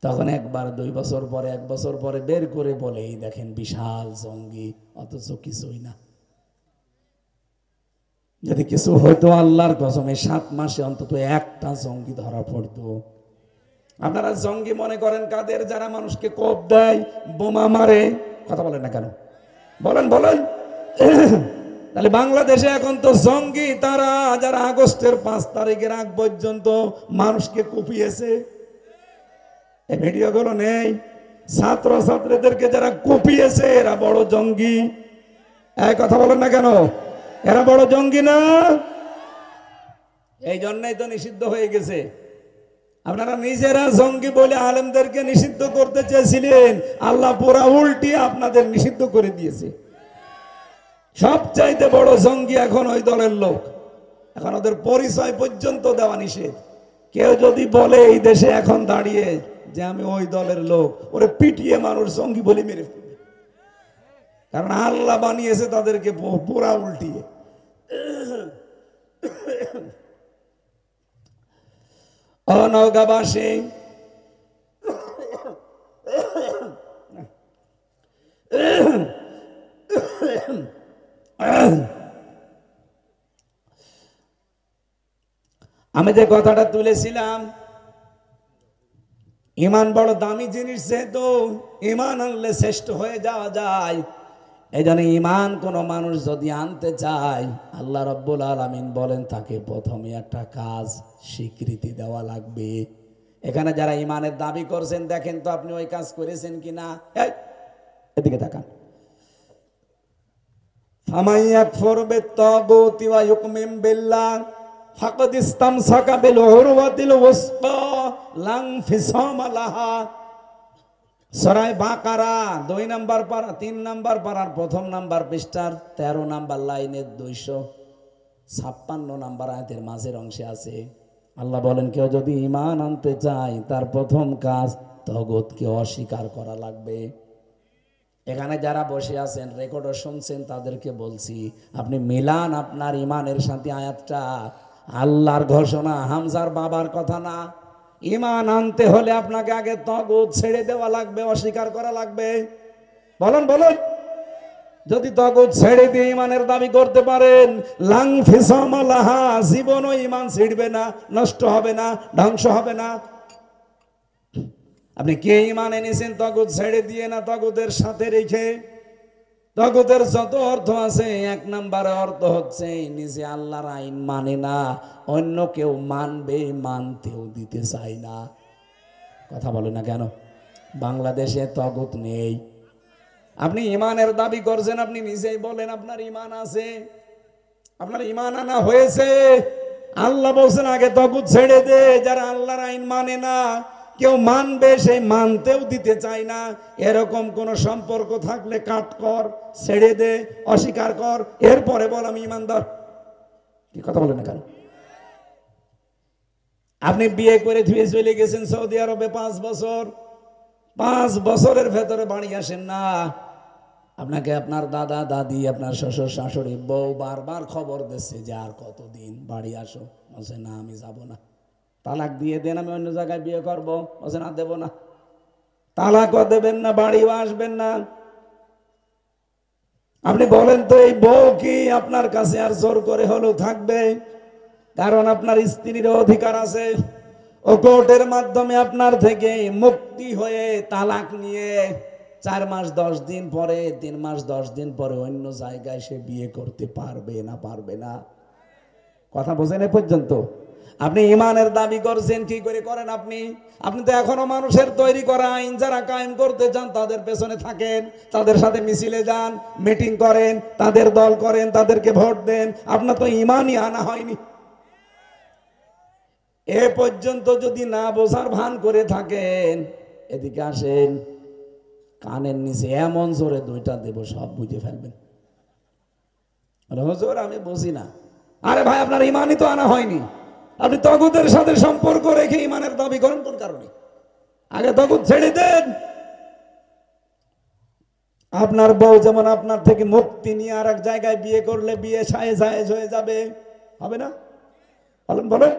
তখন একবার 2 বছর পরে 1 বছর পরে বের করে বলে, এই দেখেন বিশাল জঙ্গি, অথচ কিছুই না। যদি কিছু হয়তো আল্লাহর কসমে 7 মাসে অন্তত একটা জঙ্গি ধরা পড়তো। আপনারা জঙ্গি মনে করেন কাদের? যারা মানুষকে কোপ দেয়, বোমা মারে। কথা বলেন না কেন? বলেন বলেন। তাহলে বাংলাদেশে এখন তো জঙ্গি তারা যারা আগস্টের 5 তারিখের আগ পর্যন্ত মানুষকে কুপিয়েছে। এই ভিডিওগুলো নেই। ছাত্র ছাত্রীদেরকে যারা কুপিয়েছে এরা বড় জঙ্গি। এই কথা বলেন না কেন? এরা বড় জঙ্গি না? এই জন্যই তো নিষিদ্ধ হয়ে গেছে। আপনারা নিজেরা জঙ্গি বলে আলেমদেরকে নিষিদ্ধ করতে চেয়েছিলেন, আল্লাহ পুরা উল্টি আপনাদের নিষিদ্ধ করে দিয়েছে। সবচাইতে বড় জঙ্গি এখন ওই দলের লোক। এখন ওদের পরিচয় পর্যন্ত দেওয়া নিষেধ। কেউ যদি বলে এই দেশে এখন দাঁড়িয়ে যে আমি ওই দলের লোক, ওরে পিটিয়ে মানুষ জঙ্গি বলে মেরে ফেলবে। কারণ আল্লাহ বানিয়েছে তাদেরকে পুরা উল্টিয়ে। নওগাঁবাসী, আমি যে কথাটা তুলেছিলাম, ইমান বড় দামি জিনিস, যেহেতু ইমান আনলে শ্রেষ্ঠ হয়ে যাওয়া যায়। এই জন্য ইমান কোন মানুষ যদি আনতে চায়, আল্লাহ রাব্বুল আলামিন বলেন তাকে প্রথমে একটা কাজ স্বীকৃতি দেওয়া লাগবে। এখানে যারা ইমানের দাবি করছেন, দেখেন তো আপনি ওই কাজ করেছেন কিনা। এদিকে তাকান। ফামান ইয়াকফুর বিত-তাগুতি ওয়া ইউমিন বিল্লাহ ফাকাদ ইসতামসাকা বিল উরওয়াতিল ওয়াসকা লা ইনফিসামা লাহা। সূরা বাকারা 2 নম্বর পারা 3 নম্বর পারার 1ম নম্বর পৃষ্ঠার 13 নম্বর লাইনের 256 নম্বর আয়াতের মাঝের অংশে আছে। আল্লাহ বলেন, কেউ যদি ঈমান আনতে চায় তার প্রথম কাজ তাগুতকে অস্বীকার করা লাগবে। এখানে যারা বসে আছেন, রেকর্ডও শুনছেন, তাদেরকে বলছি, আপনি মিলান আপনার ঈমানের সাথে আয়াতটা। আল্লাহর ঘোষণা, হামজার বাবার কথা না। ঈমান আনতে হলে আপনাকে আগে তাগুত ছেড়ে দেওয়া লাগবে, অস্বীকার করা লাগবে। বলেন বলেন। যদি তাগুত ছেড়ে দিয়ে ঈমানের দাবি করতে পারেন, লাং ফিসামা লাহা, জীবনও ঈমান ছিড়বে না, নষ্ট হবে না, ধ্বংস হবে না। আপনি কে ঈমান এনেছেন তাগুত ছেড়ে দিয়ে না তাগুতের সাথে রেখে? তাগুতের যত অর্থ আছে, 1 নম্বরে অর্থ হচ্ছে নিজে আল্লাহর আইন মানে না, অন্য কেউ মানবে, মানতেও দিতে চায় না। কথা বলে না কেন? বাংলাদেশে তাগুত নেই। আপনি ঈমানের দাবি করছেন, আপনি নিজেই বলেন আপনার ঈমান আছে, আপনার ঈমান আনা হয়েছে। আল্লাহ বলছেন আগে তাগুত ছেড়ে দে। যারা আল্লাহর আইন মানে না, কেউ মানবে, সেই মানতেও দিতে চায় না, এরকম কোন সম্পর্ক থাকলে কাট কর, ছেড়ে দে, অস্বীকার কর, এরপরে বল আমি ঈমানদার। কি কথা বলেন না কেন? আপনি বিয়ে করে ধুয়ে চলে গেছেন সৌদি আরবে 5 বছর, 5 বছরের ভেতরে বাড়ি আসেন না। আপনাকে আপনার দাদা দাদি, আপনার শ্বশুর শাশুড়ি, বউ বারবার খবর দিচ্ছে যে আর কতদিন, বাড়ি আসো। বলছে না, আমি যাব না। তালাক দিয়ে দেন, আমি অন্য জায়গায় বিয়ে করবো। বলছে না, দেব না। তালাকও দেবেন না, বাড়িও আসবেন না। আপনি বলেন তো, এই বউ কি আপনার কাছে আর জোর করে হলেও থাকবে? কারণ আপনার স্ত্রীর অধিকার আছে। ও কোর্টের মাধ্যমে আপনার থেকে মুক্তি হয়ে তালাক নিয়ে 4 মাস 10 দিন পরে, 3 মাস 10 দিন পরে অন্য জায়গায় সে বিয়ে করতে পারবে না? পারবে না? কথা বোঝেন এ পর্যন্ত? আপনি ঈমানের দাবি করছেন, কি করে করেন আপনি? আপনি তো এখনো মানুষের তৈরি করা আইন যারা কায়েম করতে চান তাদের পেছনে থাকেন, তাদের সাথে মিছিলে যান, মিটিং করেন, তাদের দল করেন, তাদেরকে ভোট দেন। আপনার তো ঈমানই আনা হয়নি। এ পর্যন্ত যদি না বোঝার ভান করে থাকেন, এদিকে আসেন, কানের নিচে এমন জোরে 2টা দেব, সব বুঝে ফেলবেন। হুজুর আমি বুঝি না। আরে ভাই, আপনার ঈমানই তো আনা হয়নি। আপনি তাগুতের সাথে সম্পর্ক রেখে ঈমানের দাবি করেন কোন কারণে? আগে তাগুত ছেড়ে দেন। আপনার বউ যেমন আপনার থেকে মুক্তি নিয়ে আর এক জায়গায় বিয়ে করলে বিয়ে জায়েজ হয়ে যাবে, হবে না? বলেন বলেন।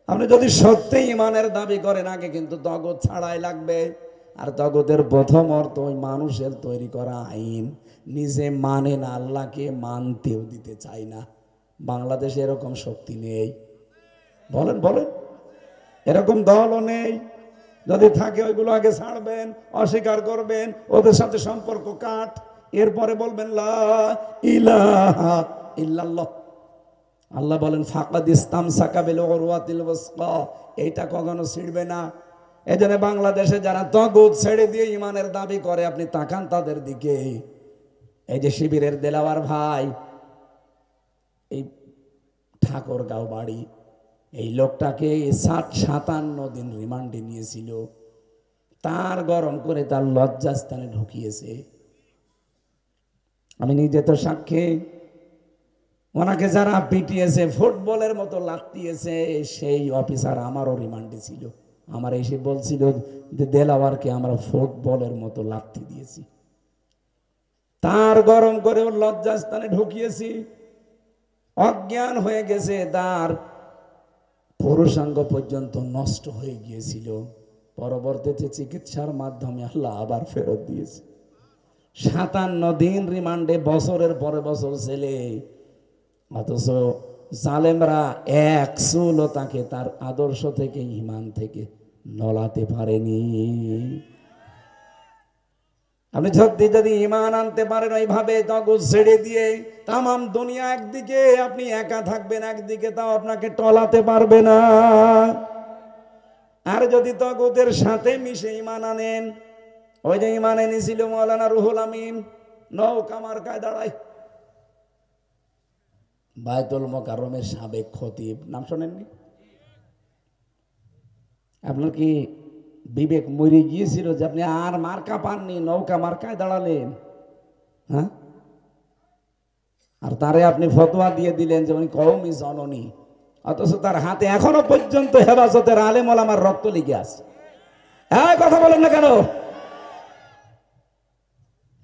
আপনি যদি সত্যি ইমানের দাবি করেন আগে কিন্তু তগত ছাড়াই লাগবে। আর তগতের প্রথম অর্থ ওই মানুষের তৈরি করা আইন, নিজে মানে না, আল্লাহকে মানতেও দিতে চাই না। বাংলাদেশে এরকম শক্তি নেই। বলেন বলেন। এরকম দলও নেই। যদি থাকে ওইগুলো আগে ছাড়বেন, অস্বীকার করবেন, ওদের সাথে সম্পর্ক কাট, এরপরে বলবেন লা ইলাহা ইল্লাল্লাহ। আল্লাহ বলেন ফাকাদ ইসতামসাকা বিল উরওয়াতিল ওয়াসকা, এইটা কখনো ছিড়বে না। এজন্য বাংলাদেশে যারা তাগুত ছেড়ে দিয়ে ইমানের দাবি করে আপনি তাকান তাদের দিকে। এই যে শিবিরের দেলাওয়ার ভাই, এই ঠাকুরগাঁও বাড়ি, এই লোকটাকে 57 দিন রিমান্ডে নিয়েছিল। তার গরম করে তার লজ্জাস্থানে ঢুকিয়েছে। আমি নিজে তো সাক্ষী। ওনাকে যারা পিটিয়েছে, ফুটবলের মতো লাথিয়েছে, সেই অফিসার আমারও রিমান্ডে ছিল। আমার এসে বলছিল যে দেলাওয়ারকে আমরা ফুটবলের মতো লাথি দিয়েছি। তার গরম করে ওর লজ্জাস্থানে ঢুকিয়েছি। অজ্ঞান হয়ে গেছে, তার পুরুষাঙ্গ পর্যন্ত নষ্ট হয়ে গিয়েছিল। পরবর্তীতে চিকিৎসার মাধ্যমে আল্লাহ আবার ফেরত দিয়েছে। 57 দিন রিমান্ডে, বছরের পরে বছর ছেলে। অথচ জালেমরা এক চুলও তাকে তার আদর্শ থেকে, ইমান থেকে নলাতে পারেনি। আপনি যদি ইমান আনতে পারেন ওইভাবে তাগুত ছেড়ে দিয়ে, তামাম দুনিয়া একদিকে, আপনি একা থাকবেন একদিকে, তাও আপনাকে টলাতে পারবে না। আর যদি তাগুতের সাথে মিশে ইমান আনেন, ওই যে ইমান এনেছিল মৌলানা রুহুল আমিন, নৌকা মার্কায় দাঁড়ায়, বায়তুল মোকাররমের সাবেক খতিব, নাম শোনেননি? আপনার কি বিবেক মরে গিয়েছিল যে আপনি আর মার্কা পাননি, নৌকা মার্কায় দাঁড়ালেন? হ্যাঁ, আর তারে আপনি ফতোয়া দিয়ে দিলেন যে উনি কওমি জননী, অথচ তার হাতে এখনো পর্যন্ত হেফাজতের আলেম ওলামার রক্ত লেগে আছে। হ্যাঁ, কথা বলেন না কেন?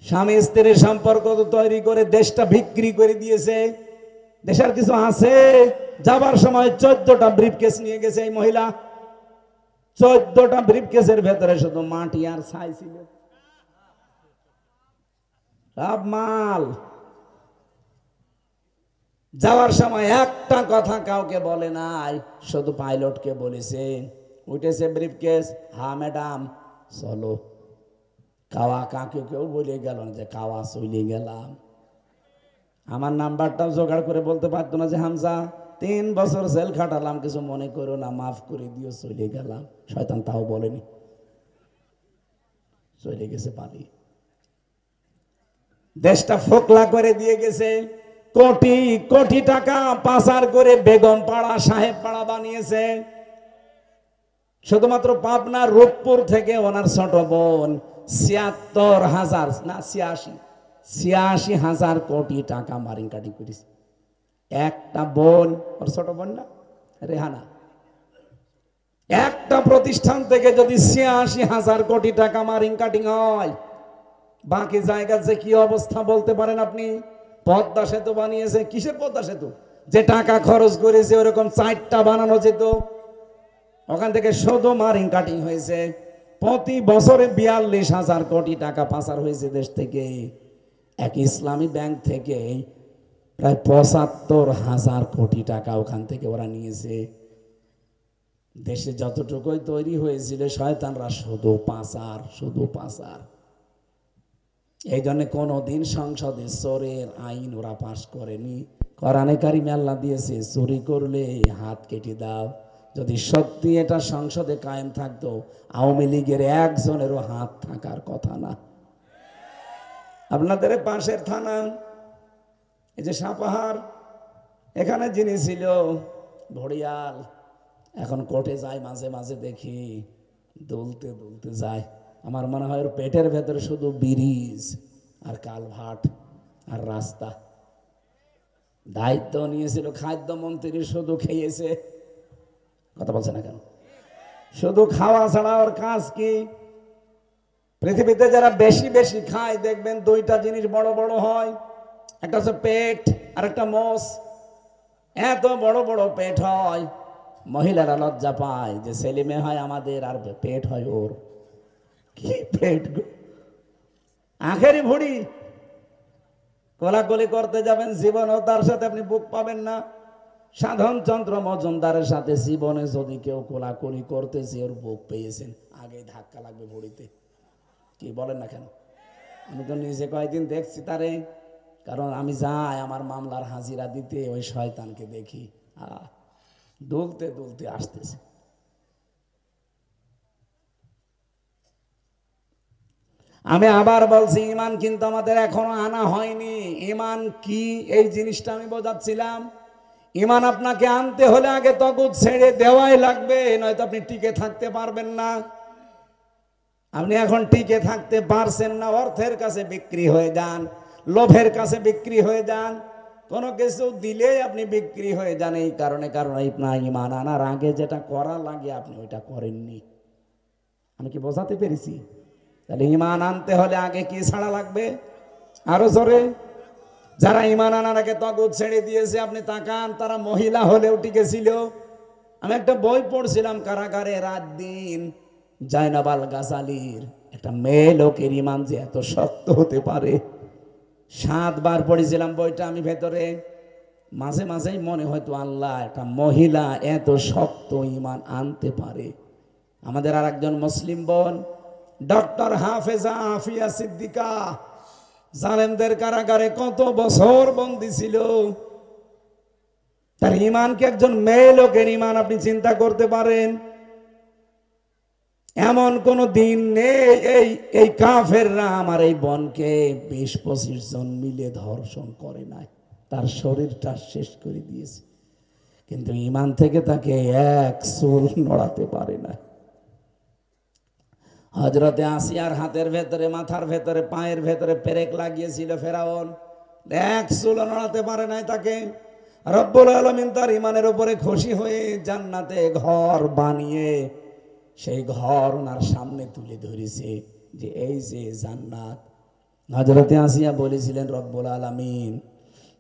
স্বামী স্ত্রীর সম্পর্ক তৈরি করে দেশটা বিক্রি করে দিয়েছে। দেশের কিছু আছে, যাবার সময় 14টা ব্রিফকেস নিয়ে গেছে এই মহিলা। 14টা ব্রিফকেসের ভেতরে শুধু মাটি আর ছাই ছিল, সব মাল। যাওয়ার সময় একটা কথা কাউকে বলে নাই, শুধু পাইলটকে বলেছে। উঠেছে ব্রিফকেস, হ্যাঁ ম্যাডাম চলো। কাওয়া কাকে কেউ বলে গেল না যে কাওয়া চলে গেলাম। আমার নাম্বারটাও জোগাড় করে বলতে পারতো না যে হামজা 3 বছর জেল খাটালাম, কিছু মনে করো না, মাফ করে দিও, চলে গেলাম। শয়তান তাও বলেনি, চলে গেছে পালি। দেশটা ফোকলা করে দিয়ে গেছে। কোটি কোটি টাকা পাচার করে বেগম পাড়া, সাহেব পাড়া বানিয়েছে। শুধুমাত্র পাবনার রূপপুর থেকে ওনার ছোট বোন ৭৬,০০০ না ৮৬,০০০ কোটি টাকা মারিংকাটি করেছে। একটা বোন, ওর ছোট বোন না রেহানা, একটা প্রতিষ্ঠান থেকে যদি ৮৬,০০০ কোটি টাকা মারিং কাটিং হয়, বাকি জায়গার যে কি অবস্থা বলতে পারেন আপনি? পদ্মা সেতু বানিয়েছে। কিসের পদ্মা সেতু? যে টাকা খরচ করেছে ওরকম 4টা বানানো যেত। ওখান থেকে শুধু মারিং কাটিং হয়েছে। প্রতি বছরে ৪২,০০০ কোটি টাকা পাচার হয়েছে দেশ থেকে। এক ইসলামী ব্যাংক থেকে প্রায় ৭৫,০০০ কোটি টাকা ওখান থেকে ওরা নিয়েছে। দেশে যতটুকুই তৈরি হয়েছিল শয়তানরা শুধু পাচার, শুধু পাচার। এই জন্য কোনোদিন সংসদে চোরের আইন ওরা পাশ করেনি। কোরআনে কারিমে আল্লাহ দিয়েছে, চুরি করলে হাত কেটে দাও। যদি সত্যি এটা সংসদে কায়েম থাকতো, আওয়ামী লীগের একজনেরও হাত থাকার কথা না। আপনাদের পাশের থানা, এই যে সাপাহার, এখানে যিনি ছিল ঘড়িয়াল, এখন কোর্টে যায়, মাঝে মাঝে দেখি দুলতে দুলতে যায়। আমার মনে হয় ওর পেটের ভেতরে শুধু ব্রিজ আর কালভার্ট আর রাস্তা। দায়িত্ব নিয়েছিল খাদ্যমন্ত্রী, শুধু খেয়েছে। কথা বলছে না কেন? শুধু খাওয়া ছাড়া ওর কাজ কি? পৃথিবীতে যারা বেশি বেশি খায় দেখবেন দুইটা জিনিস বড় বড় হয়, একটা হচ্ছে পেট আর একটা মোষ। এত বড় বড় পেট হয়, মহিলারা লজ্জা পায় যে ছেলে মেয়ে হয় আমাদের আর পেট হয় ওর। কি পেট গো, আখেরি ভুড়ি। কোলাকুলি করতে যাবেন জীবনেও তার সাথে আপনি বুক পাবেন না। সাধনচন্দ্র মজুমদারের সাথে জীবনে যদি কেউ কোলাকুলি করতেছে ওর বুক পেয়েছেন, আগে ধাক্কা লাগবে ভুড়িতে। কি বলেন না কেন? আমি তো নিজে কয়েকদিন দেখছি তারে, কারণ আমি যাই আমার মামলার হাজিরা দিতে, ওই শয়তানকে দেখি দুলতে দুলতে আসতেছে। আমি আবার বলছি, ইমান কিন্তু আমাদের এখনো আনা হয়নি। ইমান কি এই জিনিসটা আমি বোঝাচ্ছিলাম। ইমান আপনাকে আনতে হলে আগে তগুত ছেড়ে দেওয়াই লাগবে, নয়তো আপনি টিকে থাকতে পারবেন না। আপনি এখন টিকে থাকতে পারছেন না, অর্থের কাছে বিক্রি হয়ে যান, লোভের কাছে বিক্রি হয়ে যান, কোনো কিছু দিলেই আপনি বিক্রি হয়ে যান। এই কারণে আপনার ইমান আনার আগে যেটা করা লাগে আপনি ওইটা করেননি। আমি কি বোঝাতে পেরেছি? তাহলে ইমান আনতে হলে আগে কি ছাড়া লাগবে? আরো জোরে। যারা ইমান আনার আগে তগুত ছেড়ে দিয়েছে আপনি তাকান, তারা মহিলা হলেও টিকেছিল। আমি একটা বই পড়ছিলাম কারাগারে রাত দিন, জাইনাব আল গাজালির। একটা মেয়ে লোকের ইমান যে এত শক্ত হতে পারে, 7 বার পড়েছিলাম বইটা আমি ভেতরে। মাঝে মাঝেই মনে হয়তো আল্লাহ, একটা মহিলা এত শক্ত ইমান আনতে পারে। আমাদের আর একজন মুসলিম বোন ডক্টর হাফেজা আফিয়া সিদ্দিকা, জালেমদের কারাগারে কত বছর বন্দী ছিল। তার ইমানকে একজন মেয়ে লোকের ইমান আপনি চিন্তা করতে পারেন? এমন কোন দিন নেই এই কাফেররা আমার এই বোনকে 20-25 জন মিলে ধর্ষণ করে নাই, তার শরীরটা শেষ করে দিয়েছে, কিন্তু ইমান থেকে তাকে এক চুল নড়াতে পারে না। হযরতে আসিয়ার হাতের ভেতরে, মাথার ভেতরে, পায়ের ভেতরে পেরেক লাগিয়েছিল ফেরাউন, এক চুল নড়াতে পারে নাই তাকে। রব্বুল আলামিন তার ইমানের উপরে খুশি হয়ে জান্নাতে ঘর বানিয়ে সেই ঘর ওনার সামনে তুলে ধরেছে যে এই যে জান্নাত। হযরতে আসিয়া বলেছিলেন, রব্বুল আলামিন,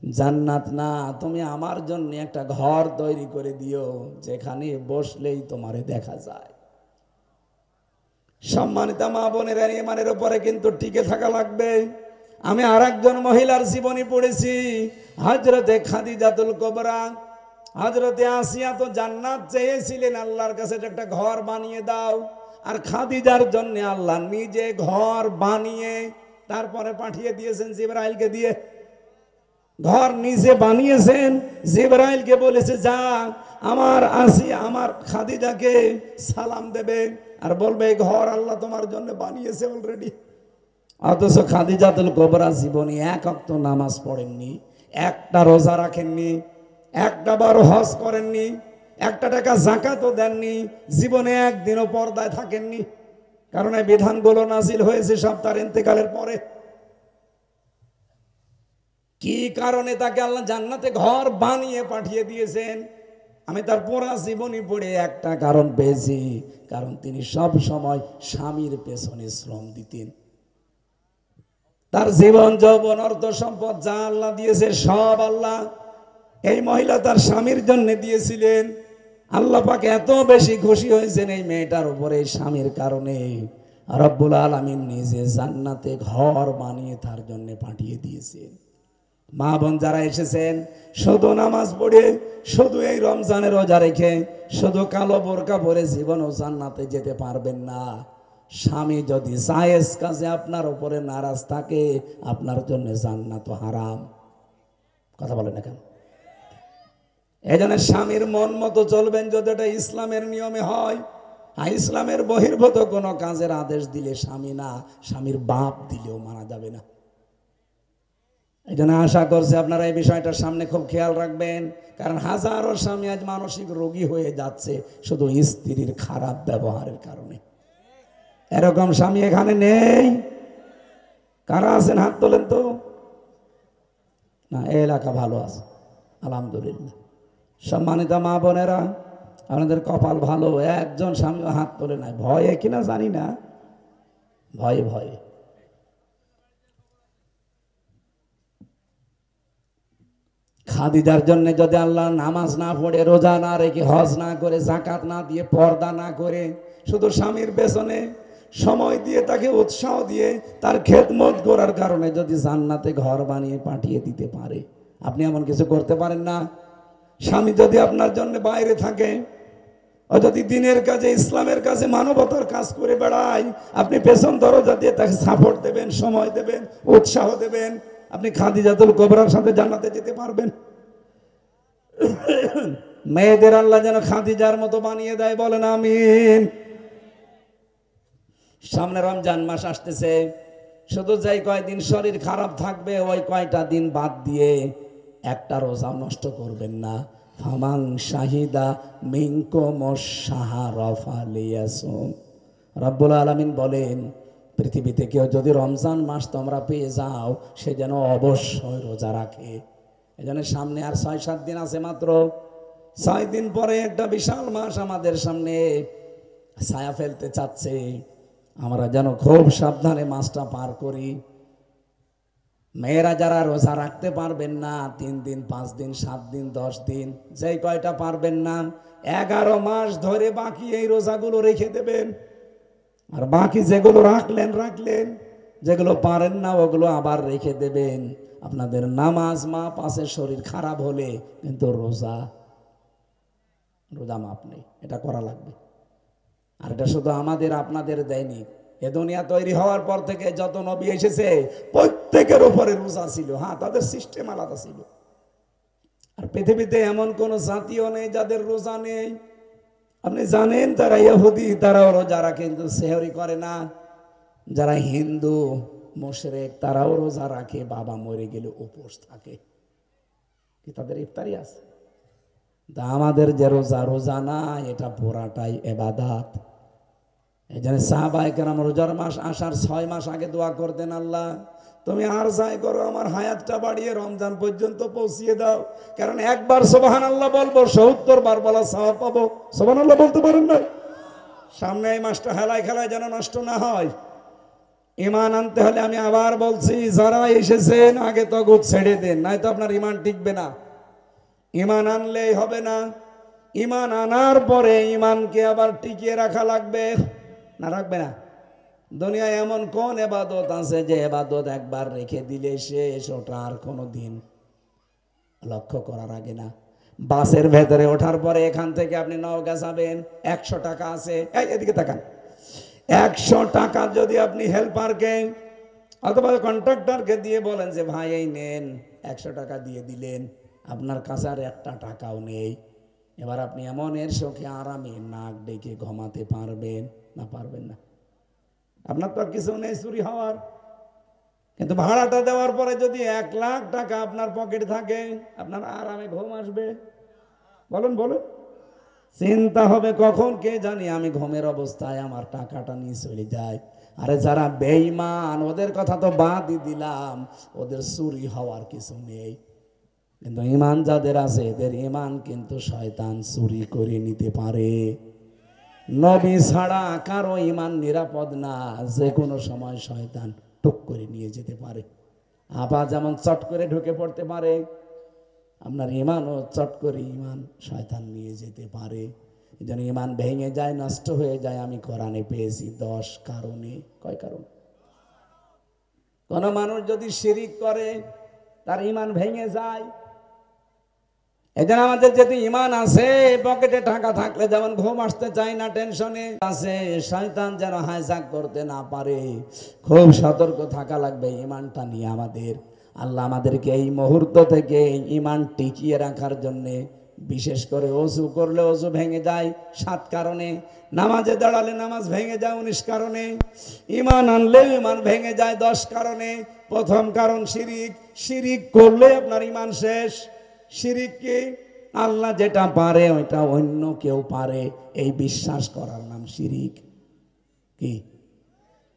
জান্নাত না, তুমি আমার জন্য একটা ঘর তৈরি করে দিও যেখানে বসলেই তোমারে দেখা যায়। সম্মানিত মা বোনেরা, ইমানের উপরে কিন্তু টিকে থাকা লাগবে। আমি আর একজন মহিলার জীবনী পড়েছি, হযরতে খাদিজাতুল কুবরা। হযরতে আসিয়া তো জান্নাত চেয়েছিলেন, আল্লাহর কাছে একটা ঘর বানিয়ে দাও। আর খাদিজার জন্য আল্লাহ নিজে ঘর বানিয়ে তারপরে পাঠিয়ে দিয়েছেন জিবরাইলকে দিয়ে। ঘর নিজে বানিয়েছেন, জিবরাইলকে বলেছে যা আমার আসিয়া, আমার খাদিজাকে সালাম দেবে আর বলবে এই ঘর আল্লাহ তোমার জন্য বানিয়েছে অলরেডি। অথচ খাদিজাতুল কুবরা জীবনে 1 ওয়াক্ত নামাজ পড়েননি, একটা রোজা রাখেননি, একটা বার হজ করেননি, 1 টাকা যাকাতও দেননি, জীবনে একদিনও পর্দায় থাকেননি। কারণ এই বিধানগুলো নাজিল হয়েছে সব তার ইন্তেকালের পরে। কি কারণে তাকে আল্লাহ জান্নাতে ঘর বানিয়ে পাঠিয়ে দিয়েছেন? আমি তার পুরা জীবনী পড়ে একটা কারণ পেয়েছি, কারণ তিনি সব সময় স্বামীর পেছনে শ্রম দিতেন। তার জীবন যৌবন অর্থ সম্পদ যা আল্লাহ দিয়েছে সব আল্লাহ এই মহিলা তার স্বামীর জন্য দিয়েছিলেন। আল্লাহ পাক এত বেশি খুশি হয়েছেন এই মেয়েটার উপরে, স্বামীর কারণে রব্বুল আলামিন নিজে জান্নাতে ঘর বানিয়ে তার জন্য পাঠিয়ে দিয়েছেন। মা বোন যারা এসেছেন, শুধু নামাজ পড়ে, শুধু এই রমজানের রোজা রেখে, শুধু কালো বোরকা পরে জীবনও জান্নাতে যেতে পারবেন না। স্বামী যদি জায়েজ কাজে আপনার উপরে নারাজ থাকে, আপনার জন্য জান্নাত হারাম। কথা বলেন না কেন? এই জন্য স্বামীর মন মতো চলবেন যদি এটা ইসলামের নিয়মে হয়। আর ইসলামের বহির্ভূত কোনো কাজের আদেশ দিলে স্বামী না, স্বামীর বাপ দিলেও মানা যাবে না। এই জন্য আশা করছি আপনারা এই বিষয়টার সামনে খুব খেয়াল রাখবেন, কারণ হাজারো স্বামী আজ মানসিক রোগী হয়ে যাচ্ছে শুধু স্ত্রীর খারাপ ব্যবহারের কারণে। এরকম স্বামী এখানে নেই? কারা আছেন হাত তোলেন তো? না, এই এলাকা ভালো আছে আলহামদুলিল্লাহ। সম্মানিত মা বোনেরা, আপনাদের কপাল ভালো, একজন স্বামী হাত তোলে নাই। ভয়ে কিনা জানি না, ভয়ে ভয়ে। খাদিজার জন্য যদি আল্লাহ নামাজ না পড়ে, রোজা না রেখে, হজ না করে, যাকাত না দিয়ে, পর্দা না করে, শুধু স্বামীর পেছনে সময় দিয়ে, তাকে উৎসাহ দিয়ে, তার খেদমত করার কারণে যদি জান্নাতে ঘর বানিয়ে পাঠিয়ে দিতে পারে, আপনি এমন কিছু করতে পারেন না? স্বামী যদি আপনার জন্য বাইরে থাকে, ও যদি দিনের কাজে, ইসলামের কাজে, মানবতার কাজ করে বেড়ায়, আপনি পেছন দরজা দিয়ে তাকে সাপোর্ট দেবেন, সময় দেবেন, উৎসাহ দেবেন, আপনি খাদিজাতুল কুবরার সাথে জান্নাতে যেতে পারবেন। মেয়েদের আল্লাহ যেন খাদিজার মতো বানিয়ে দেয়, বলেন আমিন। সামনে রমজান মাস আসতেছে, শুধু যেই কয়দিন শরীর খারাপ থাকবে ওই কয়টা দিন বাদ দিয়ে একটা রোজা নষ্ট করবেন না। ফামান শাহিদা মিনকুমুশ শাহরা ফালিয়াসুম। রব্বুল আলামিন বলেন, পৃথিবীতে কেউ যদি রমজান মাস তোমরা পেয়ে যাও, সে যেন অবশ্যই রোজা রাখে। এজন্য সামনে আর ৬-৭ দিন আছে মাত্র। ৬ দিন পরে একটা বিশাল মাস আমাদের সামনে ছায়া ফেলতে চাচ্ছে। আমরা যেন খুব সাবধানে মাসটা পার করি। মেয়েরা যারা রোজা রাখতে পারবেন না, 3 দিন, 5 দিন, 7 দিন, 10 দিন, যেই কয়টা পারবেন না, 11 মাস ধরে বাকি এই রোজাগুলো রেখে দেবেন। আর বাকি যেগুলো রাখলেন, যেগুলো পারেন না ওগুলো আবার রেখে দেবেন। আপনাদের নামাজ মাপ আছে, শরীর খারাপ হলে, কিন্তু রোজা মাপ নেই। এটা করা লাগবে। আর এটা শুধু আমাদের আপনাদের দেয়নি, এ দুনিয়া তৈরি হওয়ার পর থেকে যত নবী এসেছে প্রত্যেকের উপরে রোজা ছিল। হ্যাঁ, তাদের সিস্টেম আলাদা ছিল। আর পৃথিবীতে এমন কোন জাতিও নেই যাদের রোজা নেই। আপনি জানেন তারা ইহুদি, তারাও রোজা রাখে, কিন্তু সেহরি করে না। যারা হিন্দু মুশরিক তারাও রোজা রাখে, বাবা মরে গেলে উপোস থাকে, কি তাদের ইফতারি আছে? তা আমাদের যে রোজা না, এটা পুরাটাই ইবাদত। এই জন্য সাহাবায়ে কেরাম রোজার মাস আসার 6 মাস আগে দোয়া করতেন, আল্লাহ তুমি আর যাই করো আমার হায়াতটা বাড়িয়ে রমজান পর্যন্ত পৌঁছিয়ে দাও। কারণ একবার সুবহানাল্লাহ বলবো 70 বার বলা সওয়াব পাবো। সুবহানাল্লাহ বলতে পারেন না? সামনে এই মাসটা হেলায় খেলায় যেন নষ্ট না হয়। ঈমান আনতে হলে আমি আবার বলছি, যারা এসেছেন আগে তগুত ছেড়ে দেন, নয়তো আপনার ঈমান টিকবে না। ঈমান আনলেই হবে না, ঈমান আনার পরে ঈমানকে আবার টিকিয়ে রাখা লাগবে। না রাখবে না? দুনিয়ায় এমন কোন ইবাদত আছে যে ইবাদত একবার রেখে দিলে শেষ, ওটা আর কোনো দিন লক্ষ্য করার আগে না। বাসের ভেতরে ওঠার পরে এখান থেকে আপনি নওগাঁ যাবেন, 100 টাকা আছে, এদিকে তাকান, 100 টাকা যদি আপনি হেল্পারকে অথবা কন্ট্রাক্টরকে দিয়ে বলেন যে ভাই এই নেন, 100 টাকা দিয়ে দিলেন, আপনার কাছে আর 1 টাকাও নেই। এবার আপনি এমন এর শোকে আরামে নাক ডেকে ঘুমাতে পারবেন না? পারবেন না। আপনার তো আর কিছু নেই চুরি হওয়ার, কিন্তু ভাড়াটা দেওয়ার পরে যদি 1 লাখ টাকা আপনার পকেটে থাকে, আপনার আরামে ঘুম আসবে? বলুন বলুন। চিন্তা হবে কখন কে জানি আমি ঘুমের অবস্থায় আমার টাকাটা নিয়ে চলে যায়। আরে যারা বেঈমান ওদের কথা তো বাদই দিলাম, ওদের চুরি হওয়ার কিছু নেই, কিন্তু ঈমান যাদের আছে এদের ঈমান কিন্তু শয়তান চুরি করে নিতে পারে। নবী ছাড়া কারো ঈমান নিরাপদ না, যে কোনো সময় শয়তান টুক করে নিয়ে যেতে পারে। আপা যেমন চট করে ঢুকে পড়তে পারে, আপনার ঈমানও চট করে ঈমান শয়তান নিয়ে যেতে পারে। এই জন্য ঈমান ভেঙে যায়, নষ্ট হয়ে যায়। আমি কোরআনে পেয়েছি 10 কারণে। কয় কারণ? কোন মানুষ যদি শিরিক করে তার ঈমান ভেঙে যায়। এই জন্য আমাদের যদি ঈমান আছে, পকেটে টাকা থাকলে যেমন ঘুম আসতে চায় না, টেনশনে আছে, শয়তান যেন হাইজ্যাক করতে না পারে, খুব সতর্ক থাকা লাগবে ঈমানটা নিয়ে আমাদের। আল্লাহ আমাদেরকে এই মুহূর্ত থেকে ঈমান টিকিয়ে রাখার জন্য, বিশেষ করে ওযু করলে ওযু ভেঙে যায় 7 কারণে, নামাজে দাঁড়ালে নামাজ ভেঙে যায় 19 কারণে, ঈমান আনলে ঈমান ভেঙে যায় 10 কারণে। প্রথম কারণ শিরিক। শিরিক করলে আপনার ঈমান শেষ। শিরিক কি? আল্লাহ যেটা পারে ওইটা অন্য কেউ পারে, এই বিশ্বাস করার নাম শিরিক। কি?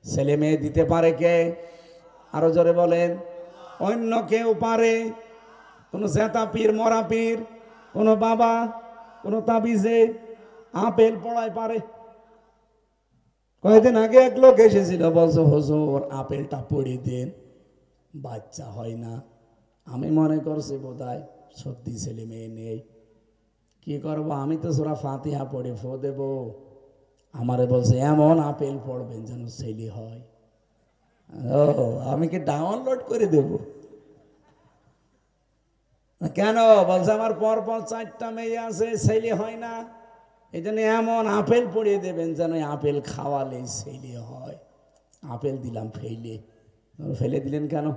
ছেলে মেয়ে দিতে পারে কে? আরো জোরে বলেন। অন্য কেউ পারে। কোন জেতা পীর, মরা পীর, কোন বাবা, কোন তাবিজে আপেল পড়ায় পারে? কয়েকদিন আগে এক লোক এসেছিল, বলছো হুজুর আপেলটা পড়ে দেন, বাচ্চা হয় না। আমি মনে করছি বোধহয় সত্যি ছেলে মেয়ে নেই, কি করবো, আমি তো সূরা ফাতিহা পড়ে ফো দেব। আমারে বলছে এমন আপেল পড়বেন যেন ছেলে হয়। ও, আমি কি ডাউনলোড করে দেব? কেন? বলছে আমার পর পর 4টা মেয়ে আছে, ছেলে হয় না, এই জন্য এমন আপেল পড়িয়ে দেবেন যেন আপেল খাওয়ালে ছেলে হয়। আপেল দিলাম ফেলে। ফেলে দিলেন কেন?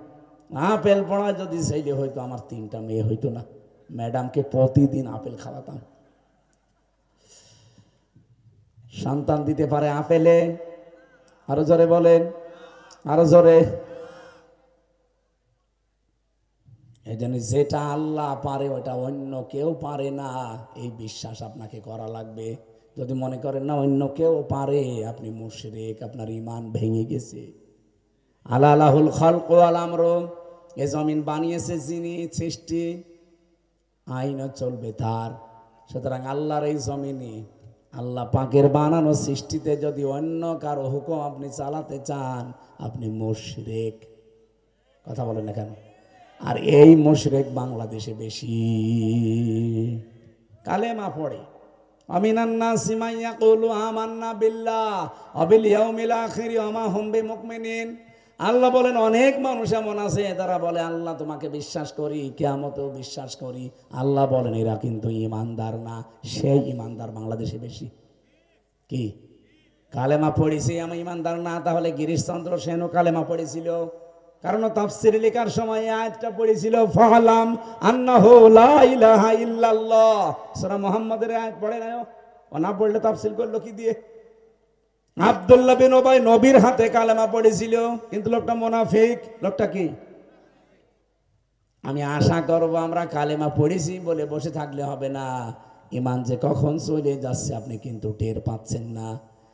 আপেল পড়া যদি ছেলে হইতো আমার 3টা মেয়ে হইতো না। ম্যাডামকে প্রতিদিন আপেল খাওয়াতাম। সন্তান দিতে পারে আপেলে? আরো জোরে বলেন, আরো জোরে। এই জন্য যেটা আল্লাহ পারে ওটা অন্য কেউ পারে না, এই বিশ্বাস আপনাকে করা লাগবে। যদি মনে করেন না অন্য কেউ পারে, আপনি মুশরিক, আপনার ঈমান ভেঙে গেছে। আলা লাহুল খালকু ওয়াল আমরু, এ জমিন বানিয়েছে যিনি, সৃষ্টি আইনও চলবে তার। সুতরাং আল্লাহর এই জমিনে আল্লাহ পাকের বানানো সৃষ্টিতে যদি অন্য কারো হুকুম আপনি চালাতে চান, আপনি মুশরিক। কথা বলেন না কেন? আর এই মুশরিক বাংলাদেশে বেশি। কালেমা পড়ে, আমিনান নাসি মান ইয়াকুলু আমান্না বিল্লাহ ওয়া বিল ইয়াউমিল আখির ওয়া মা হুম বিমুমিনিন। আল্লাহ বলেন অনেক মানুষ এমন আছে তারা বলে আল্লাহ তোমাকে বিশ্বাস করি, কিয়ামতেও বিশ্বাস করি। আল্লাহ বলেন এরা কিন্তু ঈমানদার না। সেই ঈমানদার বাংলাদেশে বেশি। কি কালেমা পড়েছি আমি ঈমানদার না? তাহলে গিরিশচন্দ্র সেনও কালেমা পড়েছিল, কারণ তাফসীর লেখার সময় আয়াতটা পড়েছিল ফালাম আন্নাহু লা ইলাহা ইল্লাল্লাহ। সূরা মুহাম্মাদের আয়াত পড়ে না, ও না পড়লে তাফসীর করলো কি দিয়ে? আব্দুল্লাহ বিন উবাই নবীর হাতে কালেমা পড়েছিল, কিন্তু লোকটা মুনাফিক। লোকটা কি? আমি আশা করব আমরা কালেমা পড়েছি বলে বসে থাকলে হবে না। ঈমান যে কখন চলে যাচ্ছে আপনি কিন্তু টের পাচ্ছেন না।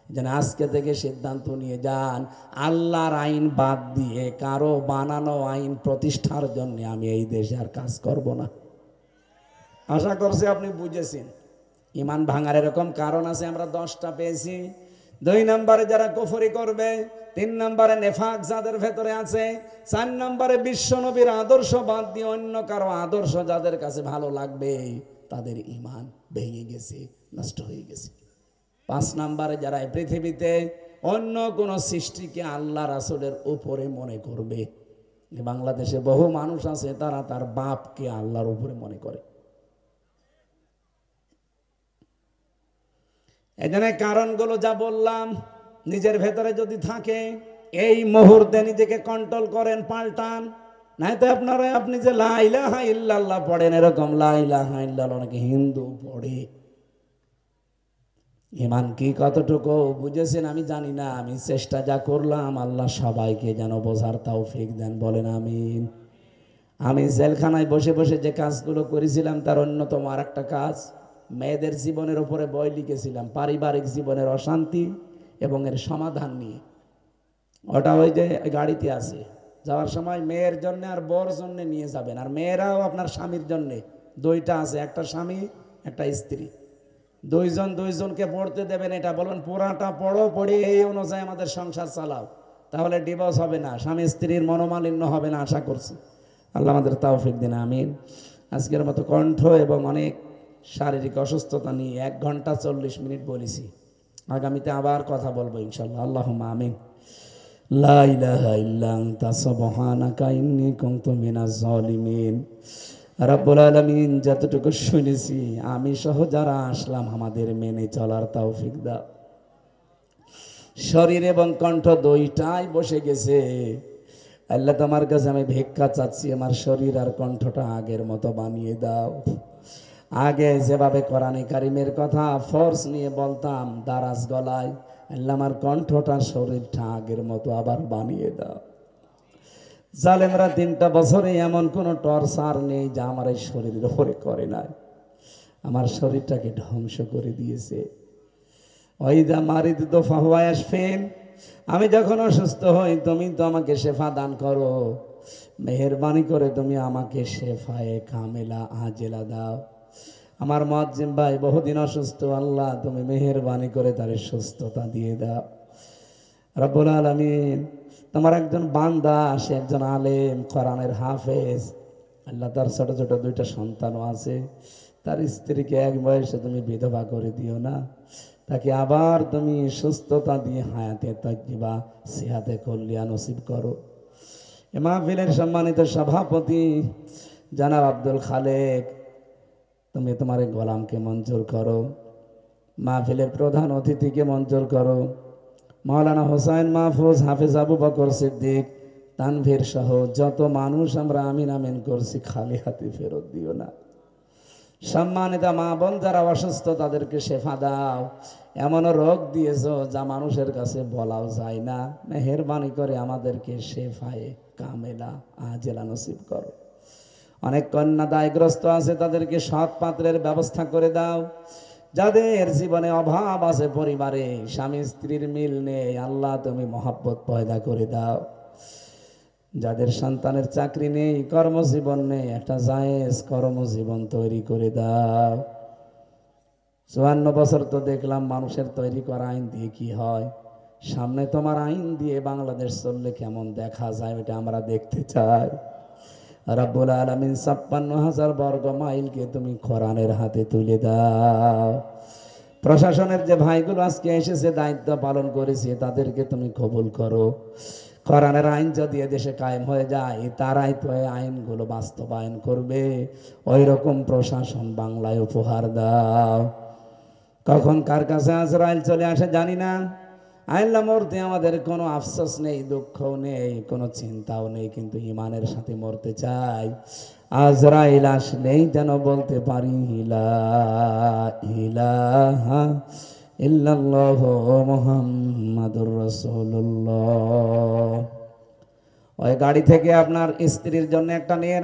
যেন আজকে থেকে সিদ্ধান্ত নিয়ে যান, আল্লাহর আইন বাদ দিয়ে কারো বানানো আইন প্রতিষ্ঠার জন্য আমি এই দেশে আর কাজ করব না। আশা করছি আপনি বুঝেছেন। ঈমান ভাঙার এরকম কারণ আছে, আমরা 10টা পেয়েছি। 2 নম্বরে যারা কুফরি করবে, 3 নম্বরে নেফাক যাদের ভেতরে আছে, 4 নম্বরে বিশ্বনবীর আদর্শ বাদ দিয়ে অন্য কারো আদর্শ যাদের কাছে ভালো লাগবে, তাদের ঈমান ভেঙে গেছে, নষ্ট হয়ে গেছে। 5 নম্বরে যারা এই পৃথিবীতে অন্য কোন সৃষ্টিকে আল্লাহ রাসূলের উপরে মনে করবে। বাংলাদেশে বহু মানুষ আছে তারা তার বাপকে আল্লাহর উপরে মনে করে। এখানে কারণগুলো যা বললাম নিজের ভেতরে যদি থাকে, এই মুহূর্তে নিজেকে কন্ট্রোল করেন, পাল্টান। নাই তো আপনি যে লা ইলাহা ইল্লাল্লাহ পড়েন, এরকম লা ইলাহা ইল্লাল্লাহ অনেকে হিন্দু পড়ে। ঈমান কি কতটুকু বুঝেছেন আমি জানি না, আমি চেষ্টা যা করলাম আল্লাহ সবাইকে যেন বোঝার তৌফিক দেন, বলেন আমিন। আমি জেলখানায় বসে বসে যে কাজগুলো করেছিলাম তার অন্যতম আর একটা কাজ, মেয়েদের জীবনের উপরে বই লিখেছিলাম, পারিবারিক জীবনের অশান্তি এবং এর সমাধান নিয়ে। ওটা ওই যে গাড়িতে আছে, যাওয়ার সময় মেয়ের জন্য আর বর জন্য নিয়ে যাবেন, আর মেয়েরাও আপনার স্বামীর জন্য। 2টা আছে, একটা স্বামী একটা স্ত্রী, 2জনকে পড়তে দেবেন। এটা বলবেন পুরাটা পড়ো, পড়ে এই অনুযায়ী আমাদের সংসার চালাও, তাহলে ডিভোর্স হবে না, স্বামী স্ত্রীর মনোমালিন্য হবে না, আশা করছি। আল্লাহ আমাদের তাওফিক দিন, আমিন। আজকের মতো কণ্ঠ এবং অনেক শারীরিক অসুস্থতা নিয়ে 1 ঘন্টা 40 মিনিট বলেছি। আগামীতে আবার কথা বলবো ইনশাআল্লাহ। আল্লাহুম্মা আমিন। লা ইলাহা ইল্লা আনতা সুবহানাকা ইন্নী কুনতু মিনাজ জালিমিন। রব্বুল আলামিন, যতটুকু শুনেছি আমি সহ যারা আসলাম আমাদের মেনে চলার তৌফিক দাও। শরীর এবং কণ্ঠ 2টাই বসে গেছে। আল্লাহ তোমার কাছে আমি ভিক্ষা চাচ্ছি, আমার শরীর আর কণ্ঠটা আগের মতো বানিয়ে দাও। আগে যেভাবে কোরআনে কারিমের কথা ফোর্স নিয়ে বলতাম দারাজ গলায়, আল্লাহ আমার কণ্ঠটা শরীরটা আগের মতো আবার বানিয়ে দাও। জালেমরা 3টা বছরে এমন কোন টর্চার নেই যা আমার এই শরীরের উপরে করে নাই। আমার শরীরটাকে ধ্বংস করে দিয়েছে। ওয়াইদা মারিদতু ফাহুয়া ইয়াশফিন, আমি যখন অসুস্থ হই তুমি তো আমাকে শেফা দান করো, মেহেরবানি করে তুমি আমাকে শেফায়ে কামেলা আজেলা দাও। আমার মুয়াজ্জিম ভাই বহুদিন অসুস্থ, আল্লাহ তুমি মেহেরবানি করে তার সুস্থতা দিয়ে দাও। রব্বুল আলামিন তোমার একজন বান্দা, সে একজন আলেম, কোরআনের হাফেজ। আল্লাহ তার ছোট ছোট দুইটা সন্তানও আছে। তার স্ত্রীকে এক বয়সে তুমি বিধবা করে দিও না, তাকে আবার তুমি সুস্থতা দিয়ে হায়াতে তাইয়্যিবা সিহাতে কল্যাণ নসিব করো। এ মাহফিলের সম্মানিত সভাপতি জনাব আব্দুল খালেক, তুমি তোমার এই গোলামকে মঞ্জুর করো। মাহফিলের প্রধান অতিথিকে মঞ্জুর করো। মাওলানা হোসাইন মাহফুজ, হাফেজ আবু বকর সিদ্দিক, তানভীর সহ যত মানুষ আমরা আমিন আমিন করছি, খালি হাতে ফেরত দিও না। সম্মানিত মা বোন যারা অসুস্থ, তাদেরকে শেফা দাও। এমনও রোগ দিয়েছো যা মানুষের কাছে বলাও যায় না। মেহেরবানি করে আমাদেরকে শেফায়ে কামেলা আজেলা নসিব করো। অনেক কন্যা দায়গ্রস্ত আছে, তাদেরকে সৎ পাত্রের ব্যবস্থা করে দাও। যাদের জীবনে অভাব আছে, পরিবারে স্বামী স্ত্রীর মিল নেই, আল্লাহ তুমি মহব্বত পয়দা করে দাও। যাদের সন্তানের চাকরি নেই, কর্মজীবন নেই, একটা জায়েজ কর্মজীবন তৈরি করে দাও। 54 বছর তো দেখলাম মানুষের তৈরি করা আইন দিয়ে কি হয়। সামনে তোমার আইন দিয়ে বাংলাদেশ চললে কেমন দেখা যায়, ওটা আমরা দেখতে চাই। রব্বুল আলামিন 56,000 বর্গ মাইলকে তুমি কোরআনের হাতে তুলে দাও। প্রশাসনের যে ভাইগুলো আজকে এসেছে, দায়িত্ব পালন করেছে, তাদেরকে তুমি কবুল করো। কোরআনের আইন যদি এদেশে কায়েম হয়ে যায়, তারাই তো এই আইনগুলো বাস্তবায়ন করবে। ওই রকম প্রশাসন বাংলায় উপহার দাও। কখন কার কাছে আজরাইল চলে আসে জানি না। আল্লাহ, মরতে আমাদের কোনো আফসোস নেই, দুঃখও নেই, কোনো চিন্তাও নেই, কিন্তু ইমানের সাথে মরতে চাই। আজরাইল আসলেই যেন বলতে পারি লা ইলাহা ইল্লাল্লাহু মুহাম্মাদুর রাসূলুল্লাহ। ওই গাড়ি থেকে আপনার স্ত্রীর জন্য একটা নিয়ে